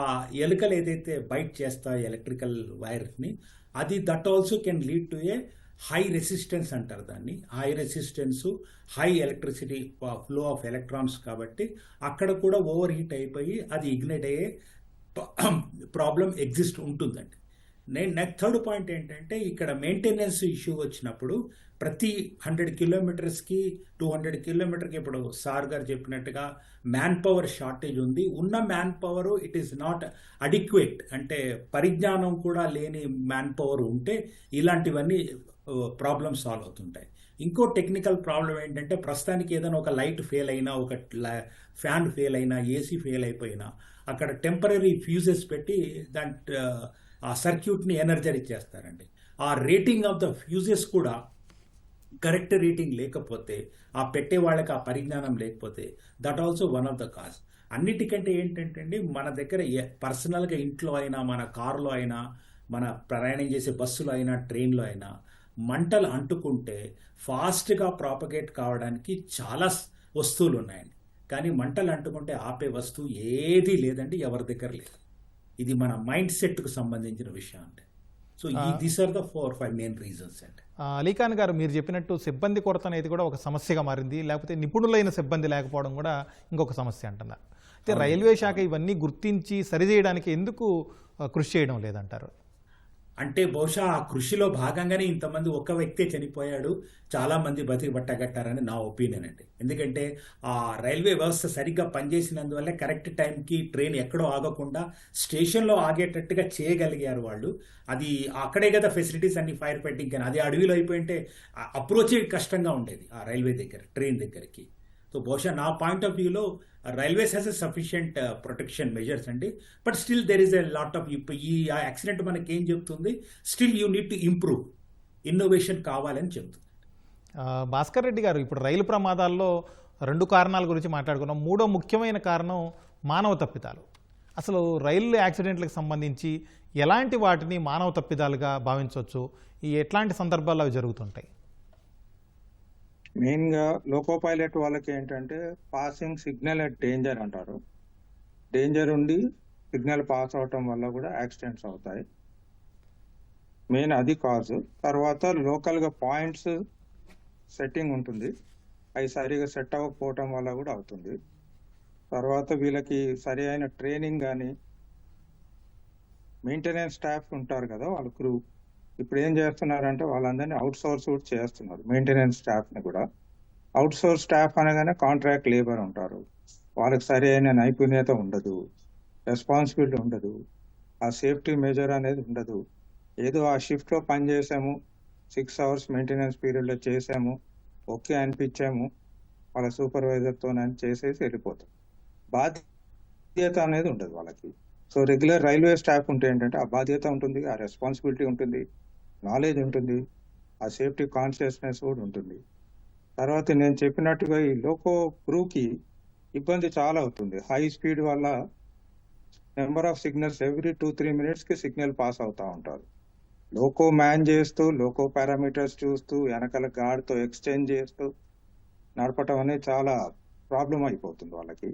ఎలుకలు ఏదైతే బైట్ చేస్తాయో ఎలక్ట్రికల్ వైర్ని, అది that also can lead to A high resistance అంటారు దాన్ని. High resistance, high electricity flow of electrons, కాబట్టి అక్కడ కూడా ఓవర్ హీట్ అయిపోయి అది ఇగ్నైట్ అయ్యే ప్రాబ్లం ఎగ్జిస్ట్ ఉంటుందండి. థర్డ్ పాయింట్ ఏంటంటే ఇక్కడ మెయింటెనెన్స్ ఇష్యూ వచ్చినప్పుడు ప్రతి 100 kilometersకి 200 kilometersకి ఇప్పుడు సార్ గారు చెప్పినట్టుగా మ్యాన్ పవర్ షార్టేజ్ ఉంది. ఉన్న man power it is not adequate, అంటే పరిజ్ఞానం కూడా లేని మ్యాన్ పవర్ ఉంటే ఇలాంటివన్నీ ప్రాబ్లమ్స్ సాల్వ్ అవుతుంటాయి. ఇంకో టెక్నికల్ ప్రాబ్లం ఏంటంటే ప్రస్తుతానికి ఏదైనా ఒక లైట్ ఫెయిల్ అయినా, ఒక ఫ్యాన్ ఫెయిల్ అయినా, ఏసీ ఫెయిల్ అయిపోయినా అక్కడ టెంపరీ ఫ్యూజెస్ పెట్టి ఆ సర్క్యూట్ని ఎనర్జైజ్ చేస్తారండి. ఆ రేటింగ్ ఆఫ్ ద ఫ్యూజెస్ కూడా కరెక్ట్ రేటింగ్ లేకపోతే, ఆ పెట్టే వాళ్ళకి ఆ పరిజ్ఞానం లేకపోతే, that also one of the cause. అన్నిటికంటే ఏంటంటే అండి, మన దగ్గర పర్సనల్గా ఇంట్లో అయినా, మన కారులో అయినా, మన ప్రయాణం చేసే బస్సులో అయినా, ట్రైన్లో అయినా మంటలు అంటుకుంటే ఫాస్ట్గా ప్రాపగేట్ కావడానికి చాలా వస్తువులు ఉన్నాయండి. కానీ మంటలు అంటుకుంటే ఆపే వస్తువు ఏదీ లేదండి, ఎవరి దగ్గర లేదు. ఇది మన మైండ్ సెట్కు సంబంధించిన విషయం అండి. So these are the 4-5 main reasons అండి. అలీఖాన్ గారు, మీరు చెప్పినట్టు సిబ్బంది కొరత అనేది కూడా ఒక సమస్యగా మారింది, లేకపోతే నిపుణులైన సిబ్బంది లేకపోవడం కూడా ఇంకొక సమస్య అంటున్నారు. అయితే రైల్వే శాఖ ఇవన్నీ గుర్తించి సరిచేయడానికి ఎందుకు కృషి చేయడం లేదంటారు? అంటే బహుశా ఆ కృషిలో భాగంగానే ఇంతమంది ఒక్క వ్యక్తే చనిపోయాడు, చాలామంది బతికి బట్టగట్టారని నా ఒపీనియన్ అండి. ఎందుకంటే ఆ రైల్వే వ్యవస్థ సరిగ్గా పనిచేసినందువల్ల కరెక్ట్ టైంకి ట్రైన్ ఎక్కడో ఆగకుండా స్టేషన్లో ఆగేటట్టుగా చేయగలిగారు వాళ్ళు. అది అక్కడే కదా ఫెసిలిటీస్ అన్ని ఫైర్ ఫైటింగ్, కానీ అది అడవిలో అయిపోయింటే అప్రోచే కష్టంగా ఉండేది ఆ రైల్వే దగ్గర, ట్రైన్ దగ్గరికి. సో బహుశా నా పాయింట్ ఆఫ్ వ్యూలో railways has a sufficient protection measures అండి. But still there is a lot of, ఈ యాక్సిడెంట్ మనకి ఏం చెప్తుంది, still you need to improve, innovation కావాలని చెప్తుంది. భాస్కర్ రెడ్డి గారు, ఇప్పుడు రైలు ప్రమాదాల్లో 2 కారణాల గురించి మాట్లాడుకున్నాం. 3వ ముఖ్యమైన కారణం మానవ తప్పిదాలు. అసలు రైలు యాక్సిడెంట్లకు సంబంధించి ఎలాంటి వాటిని మానవ తప్పిదాలుగా భావించవచ్చు, ఎట్లాంటి సందర్భాల్లో అవి జరుగుతుంటాయి? మెయిన్గా లోకో పైలట్ వాళ్ళకి ఏంటంటే పాసింగ్ సిగ్నల్ అట్ డేంజర్ అంటారు. డేంజర్ ఉండి సిగ్నల్ పాస్ అవటం వల్ల కూడా యాక్సిడెంట్స్ అవుతాయి. మెయిన్ అది కాజ్. తర్వాత లోకల్గా పాయింట్స్ సెట్టింగ్ ఉంటుంది, అవి సరిగా సెట్ అవ్వకపోవటం వల్ల కూడా అవుతుంది. తర్వాత వీళ్ళకి సరి అయిన ట్రైనింగ్ కానీ, మెయింటెనెన్స్ స్టాఫ్ ఉంటారు కదా వాళ్ళ క్రూ, ఇప్పుడు ఏం చేస్తున్నారంటే వాళ్ళందరినీ అవుట్ సోర్స్ కూడా చేస్తున్నారు. మెయింటెనెన్స్ స్టాఫ్ని కూడా అవుట్ సోర్స్ స్టాఫ్ అనగానే కాంట్రాక్ట్ లేబర్ ఉంటారు, వాళ్ళకి సరి అయిన నైపుణ్యత ఉండదు, రెస్పాన్సిబిలిటీ ఉండదు, ఆ సేఫ్టీ మెజర్ అనేది ఉండదు. ఏదో ఆ షిఫ్ట్లో పని చేసాము, 6 hours మెయింటెనెన్స్ పీరియడ్లో చేసాము, ఓకే అనిపించాము వాళ్ళ సూపర్వైజర్తో చేసేసి వెళ్ళిపోతాం. బాధ్యత అనేది ఉండదు వాళ్ళకి. సో రెగ్యులర్ రైల్వే స్టాఫ్ ఉంటే ఏంటంటే ఆ బాధ్యత ఉంటుంది, ఆ రెస్పాన్సిబిలిటీ ఉంటుంది, నాలెడ్జ్ ఉంటుంది, ఆ సేఫ్టీ కాన్షియస్నెస్ కూడా ఉంటుంది. తర్వాత నేను చెప్పినట్టుగా ఈ లోకో క్రూకి ఇబ్బంది చాలా అవుతుంది. హై స్పీడ్ వల్ల నెంబర్ ఆఫ్ సిగ్నల్స్ ఎవ్రీ 2-3 minutesకి సిగ్నల్ పాస్ అవుతూ ఉంటారు. లోకో మ్యాన్ చేస్తూ, లోకో పారామీటర్స్ చూస్తూ, వెనకాల గార్డ్తో ఎక్స్చేంజ్ చేస్తూ నడపటం అనేది చాలా ప్రాబ్లం అయిపోతుంది వాళ్ళకి.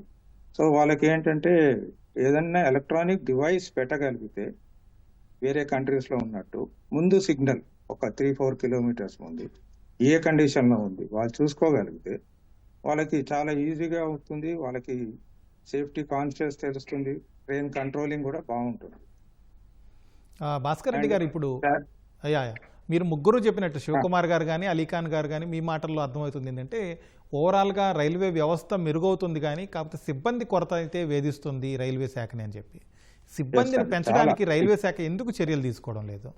సో వాళ్ళకి ఏంటంటే ఏదన్నా ఎలక్ట్రానిక్ డివైస్ పెట్టగలిగితే వేరే కంట్రీస్లో ఉన్నట్టు ముందు సిగ్నల్ ఒక 3-4 kilometers ముందు ఏ కండిషన్లో ఉంది వాళ్ళు చూసుకోగలిగితే వాళ్ళకి చాలా ఈజీగా అవుతుంది, వాళ్ళకి సేఫ్టీ కాన్షియస్ తెలుస్తుంది, ట్రైన్ కంట్రోలింగ్ కూడా బాగుంటుంది. భాస్కర్ రెడ్డి గారు, ఇప్పుడు అయ్యా మీరు ముగ్గురు చెప్పినట్టు శివకుమార్ గారు కానీ అలీఖాన్ గారు కానీ మీ మాటల్లో అర్థమవుతుంది ఏంటంటే ఓవరాల్గా రైల్వే వ్యవస్థ మెరుగవుతుంది, కానీ కాకపోతే సిబ్బంది కొరత అయితే వేధిస్తుంది రైల్వే శాఖని అని చెప్పి, సిబ్బందిని పెంచడానికి రైల్వే శాఖ ఎందుకు చర్యలు తీసుకోవడం లేదు?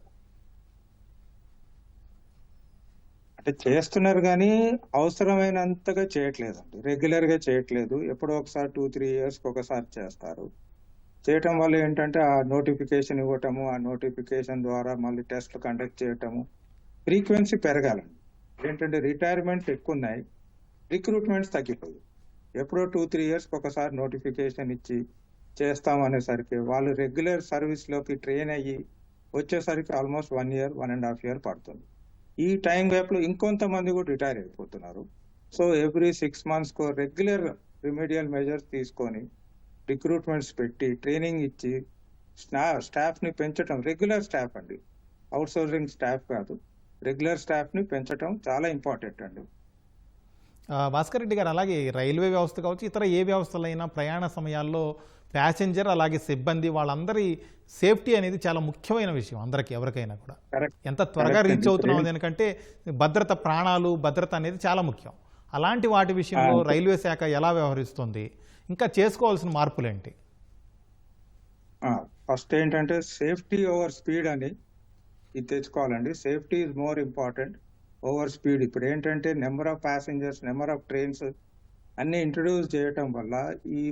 అంటే చేస్తున్నారు కానీ అవసరమైనంతగా చేయట్లేదండి, రెగ్యులర్గా చేయట్లేదు. ఎప్పుడో ఒకసారి 2-3 yearsకి ఒకసారి చేస్తారు. చేయటం వల్ల ఏంటంటే ఆ నోటిఫికేషన్ ఇవ్వటము, ఆ నోటిఫికేషన్ ద్వారా మళ్ళీ టెస్ట్లు కండక్ట్ చేయటము, ఫ్రీక్వెన్సీ పెరగాలండి. ఏంటంటే రిటైర్మెంట్స్ ఎక్కువ ఉన్నాయి, రిక్రూట్మెంట్స్ తగ్గిపోయి, ఎప్పుడో 2-3 yearsకి ఒకసారి నోటిఫికేషన్ ఇచ్చి చేస్తామనేసరికి వాళ్ళు రెగ్యులర్ సర్వీస్లోకి ట్రైన్ అయ్యి వచ్చేసరికి ఆల్మోస్ట్ 1 year, 1.5 years పడుతుంది. ఈ టైం గ్యాప్లో ఇంకొంతమంది కూడా రిటైర్ అయిపోతున్నారు. సో ఎవ్రీ 6 monthsకు రెగ్యులర్ రిమీడియల్ మెజర్స్ తీసుకొని రిక్రూట్మెంట్స్ పెట్టి ట్రైనింగ్ ఇచ్చి స్టాఫ్ని పెంచడం, రెగ్యులర్ స్టాఫ్ అండి, అవుట్ సోర్సింగ్ స్టాఫ్ కాదు, రెగ్యులర్ స్టాఫ్ని పెంచడం చాలా ఇంపార్టెంట్ అండి. భాస్కర్ రెడ్డి గారు, అలాగే రైల్వే వ్యవస్థ కావచ్చు, ఇతర ఏ వ్యవస్థలైనా ప్రయాణ సమయాల్లో ప్యాసింజర్ అలాగే సిబ్బంది వాళ్ళందరి సేఫ్టీ అనేది చాలా ముఖ్యమైన విషయం అందరికీ, ఎవరికైనా కూడా. ఎంత త్వరగా రీచ్ అవుతున్నాం దానికంటే భద్రత, ప్రాణాలు భద్రత అనేది చాలా ముఖ్యం. అలాంటి వాటి విషయంలో రైల్వే శాఖ ఎలా వ్యవహరిస్తుంది, ఇంకా చేసుకోవాల్సిన మార్పులు ఏంటి? ఫస్ట్ ఏంటంటే సేఫ్టీ ఓవర్ స్పీడ్ అని ఇది తెచ్చుకోవాలండి. Safety is more important over speed. ఇప్పుడు ఏంటంటే number of passengers, number of trains అన్నీ ఇంట్రడ్యూస్ చేయటం వల్ల ఈ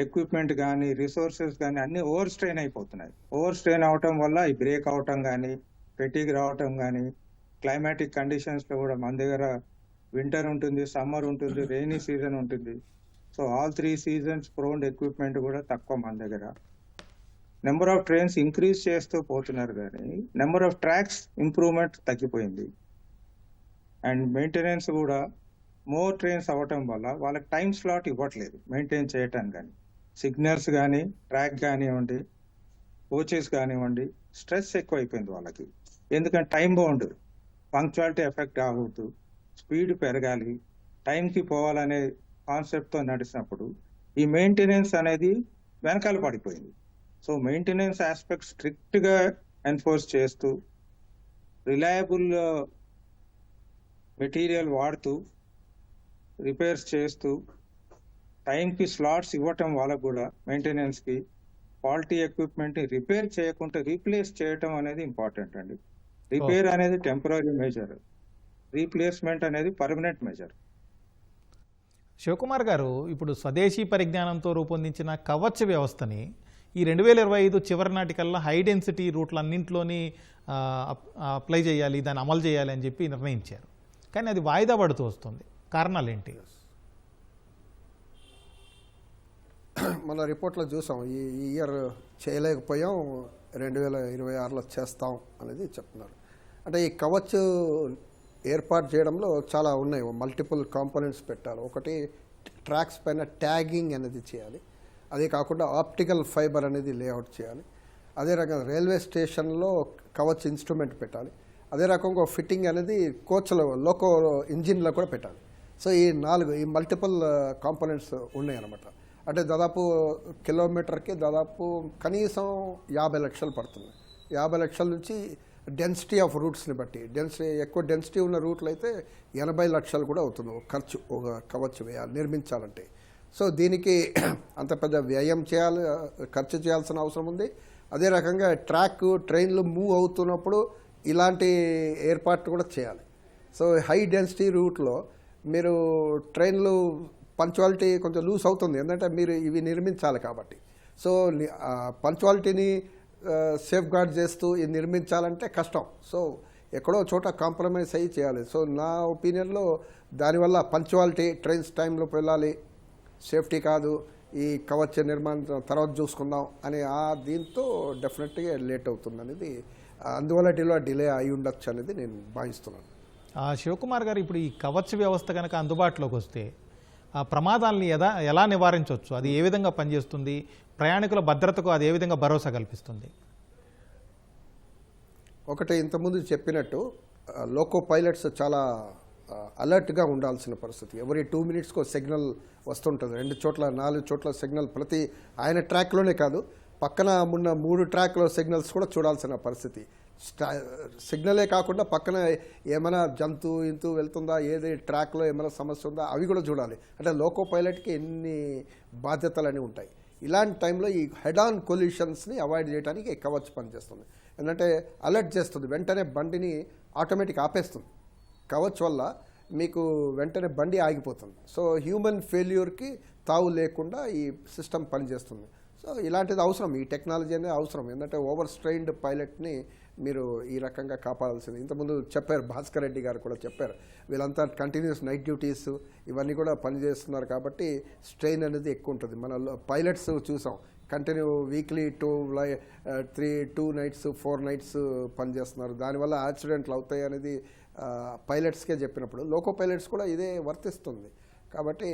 ఎక్విప్మెంట్ కానీ రిసోర్సెస్ కానీ అన్నీ ఓవర్ స్ట్రెయిన్ అయిపోతున్నాయి. ఓవర్ స్ట్రెయిన్ అవటం వల్ల ఈ బ్రేక్ అవటం కానీ, ఫెటిగ్ రావటం కానీ, క్లైమాటిక్ కండిషన్స్లో కూడా మన దగ్గర వింటర్ ఉంటుంది, సమ్మర్ ఉంటుంది, రెయినీ సీజన్ ఉంటుంది. సో ఆల్ 3 seasons ప్రోన్డ్ ఎక్విప్మెంట్ కూడా తక్కువ మన దగ్గర. నెంబర్ ఆఫ్ ట్రైన్స్ ఇంక్రీజ్ చేస్తూ పోతున్నారు కానీ నెంబర్ ఆఫ్ ట్రాక్స్ ఇంప్రూవ్మెంట్ తగ్గిపోయింది. అండ్ మెయింటెనెన్స్ కూడా మోర్ ట్రైన్స్ అవ్వటం వల్ల వాళ్ళకి టైం స్లాట్ ఇవ్వట్లేదు మెయింటైన్ చేయటానికి. కానీ సిగ్నల్స్ కానీ, ట్రాక్ కానివ్వండి, కోచెస్ కానివ్వండి, స్ట్రెస్ ఎక్కువ అయిపోయింది వాళ్ళకి. ఎందుకంటే టైం బౌండ్, పంక్చువాలిటీ ఎఫెక్ట్ కావద్దు, స్పీడ్ పెరగాలి, టైంకి పోవాలనే కాన్సెప్ట్తో నడిచినప్పుడు ఈ మెయింటెనెన్స్ అనేది వెనకాల పడిపోయింది. సో మెయింటెనెన్స్ ఆస్పెక్ట్ స్ట్రిక్ట్గా ఎన్ఫోర్స్ చేస్తూ, రిలయబుల్ మెటీరియల్ వాడుతూ, రిపేర్స్ చేస్తూ, టైంకి స్లాట్స్ ఇవ్వటం వాళ్ళకు కూడా మెయింటెనెన్స్కి, క్వాలిటీ ఎక్విప్మెంట్ని రిపేర్ చేయకుండా రీప్లేస్ చేయటం అనేది ఇంపార్టెంట్ అండి. రిపేర్ అనేది టెంపరీ మెజర్, రీప్లేస్మెంట్ అనేది పర్మనెంట్ మెజర్. శివకుమార్ గారు, ఇప్పుడు స్వదేశీ పరిజ్ఞానంతో రూపొందించిన కవచ్ వ్యవస్థని ఈ 2025 చివరి నాటికల్లా హై డెన్సిటీ రూట్లన్నింటిలోని అప్లై చేయాలి, దాన్ని అమలు చేయాలి అని చెప్పి నిర్ణయించారు. కానీ అది వాయిదా పడుతూ వస్తుంది, కారణాలు ఏంటి? మన రిపోర్ట్లో చూసాం, ఈ ఇయర్ చేయలేకపోయాం, 2026లో చేస్తాం అనేది చెప్తున్నారు. అంటే ఈ కవచ్ ఏర్పాటు చేయడంలో చాలా ఉన్నాయి, మల్టిపుల్ కాంపోనెంట్స్ పెట్టాలి. ఒకటి ట్రాక్స్ పైన ట్యాగింగ్ అనేది చేయాలి, అదే కాకుండా ఆప్టికల్ ఫైబర్ అనేది లేఅవుట్ చేయాలి. అదే రకంగా రైల్వే స్టేషన్లో కవచ్ ఇన్స్ట్రుమెంట్ పెట్టాలి. అదే రకంగా ఫిట్టింగ్ అనేది కోచ్లో లోకో ఇంజిన్లో కూడా పెట్టాలి. సో ఈ మల్టిపుల్ కాంపోనెంట్స్ ఉన్నాయి అన్నమాట. అంటే దాదాపు కిలోమీటర్కి దాదాపు కనీసం 50 లక్షలు పడుతుంది. 50 లక్షల నుంచి డెన్సిటీ ఆఫ్ రూట్స్ని బట్టి ఎక్కువ డెన్సిటీ ఉన్న రూట్లు అయితే 80 లక్షలు కూడా అవుతుంది ఖర్చు ఒక కవచ్ నిర్మించాలంటే. సో దీనికి అంత పెద్ద వ్యయం ఖర్చు చేయాల్సిన అవసరం ఉంది. అదే రకంగా ట్రైన్లు మూవ్ అవుతున్నప్పుడు ఇలాంటి ఏర్పాట్లు కూడా చేయాలి. సో హై డెన్సిటీ రూట్లో మీరు ట్రైన్లు పంక్చువాలిటీ కొంచెం లూజ్ అవుతుంది, ఎందుకంటే మీరు ఇవి నిర్మించాలి కాబట్టి. సో పంక్చువాలిటీని సేఫ్ గార్డ్ చేస్తూ ఇది నిర్మించాలంటే కష్టం. సో ఎక్కడో చోట కాంప్రమైజ్ అయ్యి చేయాలి. సో నా ఒపీనియన్లో దానివల్ల పంక్చువాలిటీ, ట్రైన్స్ టైంలో వెళ్ళాలి, సేఫ్టీ కాదు, ఈ కవచ నిర్మాణం తర్వాత చూసుకుందాం అనే దీంతో డెఫినెట్గా లేట్ అవుతుంది అనేది, అందువల్ల డిలే అయి ఉండొచ్చు అనేది నేను భావిస్తున్నాను. శివకుమార్ గారు, ఇప్పుడు ఈ కవచ వ్యవస్థ కనుక అందుబాటులోకి వస్తే ఆ ప్రమాదాలని ఎలా నివారించవచ్చు? అది ఏ విధంగా పనిచేస్తుంది? ప్రయాణికుల భద్రతకు అది ఏ విధంగా భరోసా కల్పిస్తుంది? ఒకటి ఇంతకుముందు చెప్పినట్టు లోకో పైలట్స్ చాలా అలర్ట్గా ఉండాల్సిన పరిస్థితి. ఎవరి 2 మినిట్స్కో సిగ్నల్ వస్తుంటుంది. 2 చోట్ల 4 చోట్ల సిగ్నల్, ప్రతి ఆయన ట్రాక్లోనే కాదు పక్కన ఉన్న 3 ట్రాక్లో సిగ్నల్స్ కూడా చూడాల్సిన పరిస్థితి. సిగ్నలే కాకుండా పక్కన ఏమైనా ఇంతు వెళ్తుందా, ఏది ట్రాక్లో ఏమైనా సమస్య ఉందా అవి కూడా చూడాలి. అంటే లోకో పైలట్కి ఎన్ని బాధ్యతలు ఉంటాయి. ఇలాంటి టైంలో ఈ హెడ్ ఆన్ కొల్యూషన్స్ని అవాయిడ్ చేయడానికి కవచ్ పనిచేస్తుంది. ఎందుకంటే అలర్ట్ చేస్తుంది, వెంటనే బండిని ఆటోమేటిక్ ఆపేస్తుంది. కవచ్ వల్ల మీకు వెంటనే బండి ఆగిపోతుంది. సో హ్యూమన్ ఫెయిల్యూర్కి తావు లేకుండా ఈ సిస్టమ్ పనిచేస్తుంది. సో ఇలాంటిది అవసరం, ఈ టెక్నాలజీ అనేది అవసరం. ఎందుకంటే ఓవర్ స్ట్రెయిన్డ్ పైలట్ని మీరు ఈ రకంగా కాపాడాల్సింది. ఇంతకుముందు చెప్పారు, భాస్కర్ రెడ్డి గారు కూడా చెప్పారు, వీళ్ళంతా కంటిన్యూస్ నైట్ డ్యూటీస్ ఇవన్నీ కూడా పనిచేస్తున్నారు కాబట్టి స్ట్రెయిన్ అనేది ఎక్కువ ఉంటుంది. మన పైలట్స్ చూసాం, కంటిన్యూ వీక్లీ 2 నైట్స్ 4 నైట్స్ పనిచేస్తున్నారు. దానివల్ల యాక్సిడెంట్లు అవుతాయి అనేది పైలట్స్కే చెప్పినప్పుడు లోకో పైలట్స్ కూడా ఇదే వర్తిస్తుంది. కాబట్టి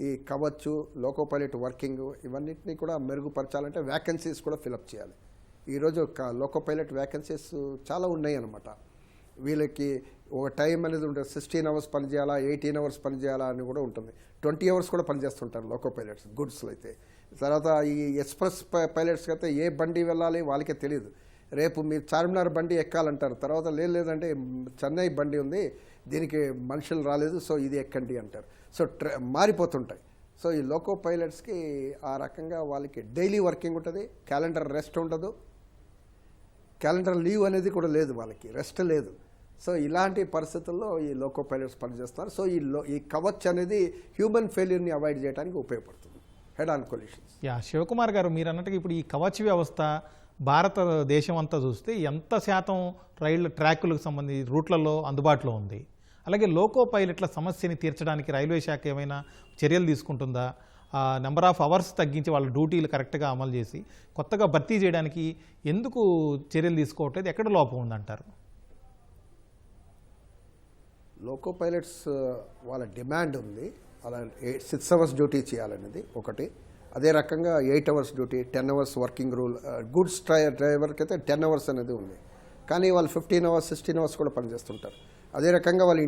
ఈ కవచ్చు, లోకో పైలట్ వర్కింగ్ ఇవన్నిటిని కూడా మెరుగుపరచాలంటే వ్యాకెన్సీస్ కూడా ఫిలప్ చేయాలి. ఈరోజు లోకో పైలట్ వ్యాకెన్సీస్ చాలా ఉన్నాయి అన్నమాట. వీళ్ళకి ఒక టైం అనేది ఉంటుంది, 16 అవర్స్ పని చేయాలా, 18 అవర్స్ పని చేయాలా అని కూడా ఉంటుంది. 20 అవర్స్ కూడా పనిచేస్తుంటారు లోకో పైలట్స్ గుడ్స్లో అయితే. తర్వాత ఈ ఎక్స్ప్రెస్ పైలట్స్కి అయితే ఏ బండి వెళ్ళాలి వాళ్ళకే తెలియదు. రేపు మీరు చార్మినార్ బండి ఎక్కాలంటారు, తర్వాత లేదంటే చెన్నై బండి ఉంది, దీనికి మనుషులు రాలేదు, సో ఇది ఎక్కండి అంటారు. సో మారిపోతుంటాయి. సో ఈ లోకో పైలట్స్కి ఆ రకంగా వాళ్ళకి డైలీ వర్కింగ్ ఉంటుంది, క్యాలెండర్ రెస్ట్ ఉండదు, క్యాలెండర్ లీవ్ అనేది కూడా లేదు, వాళ్ళకి రెస్ట్ లేదు. సో ఇలాంటి పరిస్థితుల్లో ఈ లోకో పైలట్స్ పనిచేస్తున్నారు. సో ఈ కవచ్ అనేది హ్యూమన్ ఫెయిల్యూర్ని అవాయిడ్ చేయడానికి ఉపయోగపడుతుంది, హెడ్ ఆన్ కొల్యూషన్స్. శివకుమార్ గారు, మీరు అన్నట్టుగా ఇప్పుడు ఈ కవచ్ వ్యవస్థ భారతదేశం అంతా చూస్తే ఎంత శాతం రైళ్ల ట్రాకులకు సంబంధించి రూట్లలో అందుబాటులో ఉంది? అలాగే లోకో పైలట్ల సమస్యని తీర్చడానికి రైల్వే శాఖ ఏమైనా చర్యలు తీసుకుంటుందా? నెంబర్ ఆఫ్ అవర్స్ తగ్గించి వాళ్ళ డ్యూటీలు కరెక్ట్గా అమలు చేసి కొత్తగా భర్తీ చేయడానికి ఎందుకు చర్యలు తీసుకోవట్లేదు? ఎక్కడ లోపం ఉందంటారు? లోకో పైలట్స్ వాళ్ళ డిమాండ్ ఉంది, అలా 6 అవర్స్ డ్యూటీ చేయాలనేది ఒకటి. అదే రకంగా 8 hours duty, 10 hours working rule. Goods డ్రైవర్కి అయితే 10 అవర్స్ అనేది ఉంది, కానీ వాళ్ళు 15 అవర్స్ 16 అవర్స్ కూడా పనిచేస్తుంటారు. అదే రకంగా వాళ్ళు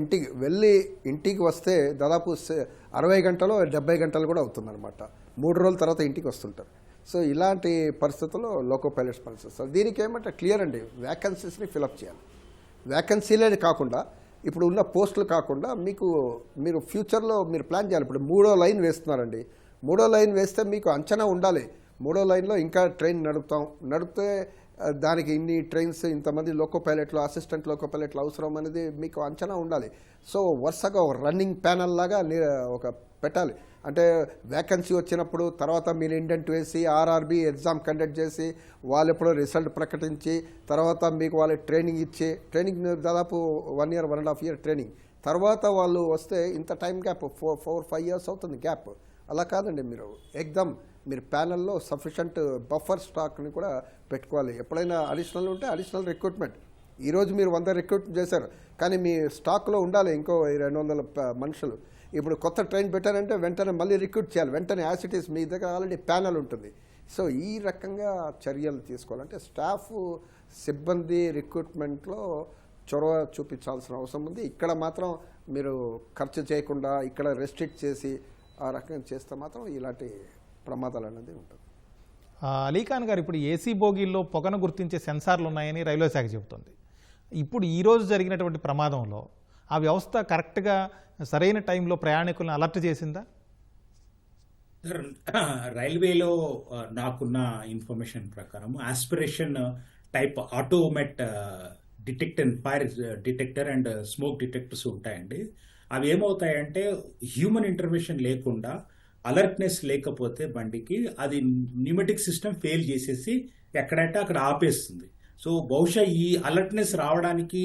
ఇంటికి వస్తే దాదాపు 60 గంటలు 70 గంటలు కూడా అవుతుందన్నమాట. 3 రోజుల తర్వాత ఇంటికి వస్తుంటారు. సో ఇలాంటి పరిస్థితుల్లో లోకో పైలట్స్ పనిచేస్తారు. దీనికి ఏమంటే క్లియర్ అండి, వ్యాకెన్సీస్ని ఫిలప్ చేయాలి. వ్యాకెన్సీలే కాకుండా ఇప్పుడు ఉన్న పోస్టులు కాకుండా మీరు ఫ్యూచర్లో మీరు ప్లాన్ చేయాలి. ఇప్పుడు 3వ లైన్ వేస్తున్నారండి, 3వ లైన్ వేస్తే మీకు అంచనా ఉండాలి, 3వ లైన్లో ఇంకా ట్రైన్ నడిపితే దానికి ఇన్ని ట్రైన్స్, ఇంతమంది లోకో పైలట్లు, అసిస్టెంట్ లోకో పైలట్లు అవసరం అనేది మీకు అంచనా ఉండాలి. సో వరుసగా ఒక రన్నింగ్ ప్యానల్ లాగా ఒక పెట్టాలి. అంటే వ్యాకెన్సీ వచ్చినప్పుడు తర్వాత మీరు ఇండెంట్ వేసి ఆర్ఆర్బి ఎగ్జామ్ కండక్ట్ చేసి వాళ్ళు ఎప్పుడో రిజల్ట్ ప్రకటించి తర్వాత మీకు వాళ్ళు ట్రైనింగ్ దాదాపు 1 year 1.5 year ట్రైనింగ్ తర్వాత వాళ్ళు వస్తే ఇంత టైం గ్యాప్ 4-5 years అవుతుంది గ్యాప్. అలా కాదండి, మీరు ప్యానల్లో సఫిషియంట్ బఫర్ స్టాక్ని కూడా పెట్టుకోవాలి. ఎప్పుడైనా అడిషనల్ ఉంటే అడిషనల్ రిక్రూట్మెంట్. ఈరోజు మీరు 100 రిక్రూట్ చేశారు, కానీ మీ స్టాక్లో ఉండాలి ఇంకో 200 మనుషులు. ఇప్పుడు కొత్త ట్రైన్ పెట్టారంటే వెంటనే మళ్ళీ రిక్రూట్ చేయాలి, వెంటనే యాసిటీస్ మీ దగ్గర ఆల్రెడీ ప్యానల్ ఉంటుంది. సో ఈ రకంగా చర్యలు తీసుకోవాలంటే స్టాఫ్ సిబ్బంది రిక్రూట్మెంట్లో చొరవ చూపించాల్సిన అవసరం ఉంది. ఇక్కడ మాత్రం మీరు ఖర్చు చేయకుండా ఇక్కడ రెస్ట్రిక్ట్ చేసి ఆ రకంగా చేస్తే మాత్రం ఇలాంటి ప్రమాదాలు అనేది ఉంటుంది. అలీఖాన్ గారు, ఇప్పుడు ఏసీ బోగీల్లో పొగను గుర్తించే సెన్సార్లు ఉన్నాయని రైల్వే శాఖ చెబుతోంది. ఇప్పుడు ఈరోజు జరిగినటువంటి ప్రమాదంలో ఆ వ్యవస్థ కరెక్ట్గా సరైన టైంలో ప్రయాణికులను అలర్ట్ చేసిందా? సార్, రైల్వేలో నాకున్న ఇన్ఫర్మేషన్ ప్రకారం aspiration type automate fire detector and smoke detectors ఉంటాయండి. అవి ఏమవుతాయంటే హ్యూమన్ ఇంటర్వెన్షన్ లేకుండా, అలర్ట్నెస్ లేకపోతే బండికి అది న్యూమెటిక్ సిస్టమ్ ఫెయిల్ చేసేసి ఎక్కడంటే అక్కడ ఆపేస్తుంది. సో బహుశా ఈ అలర్ట్నెస్ రావడానికి,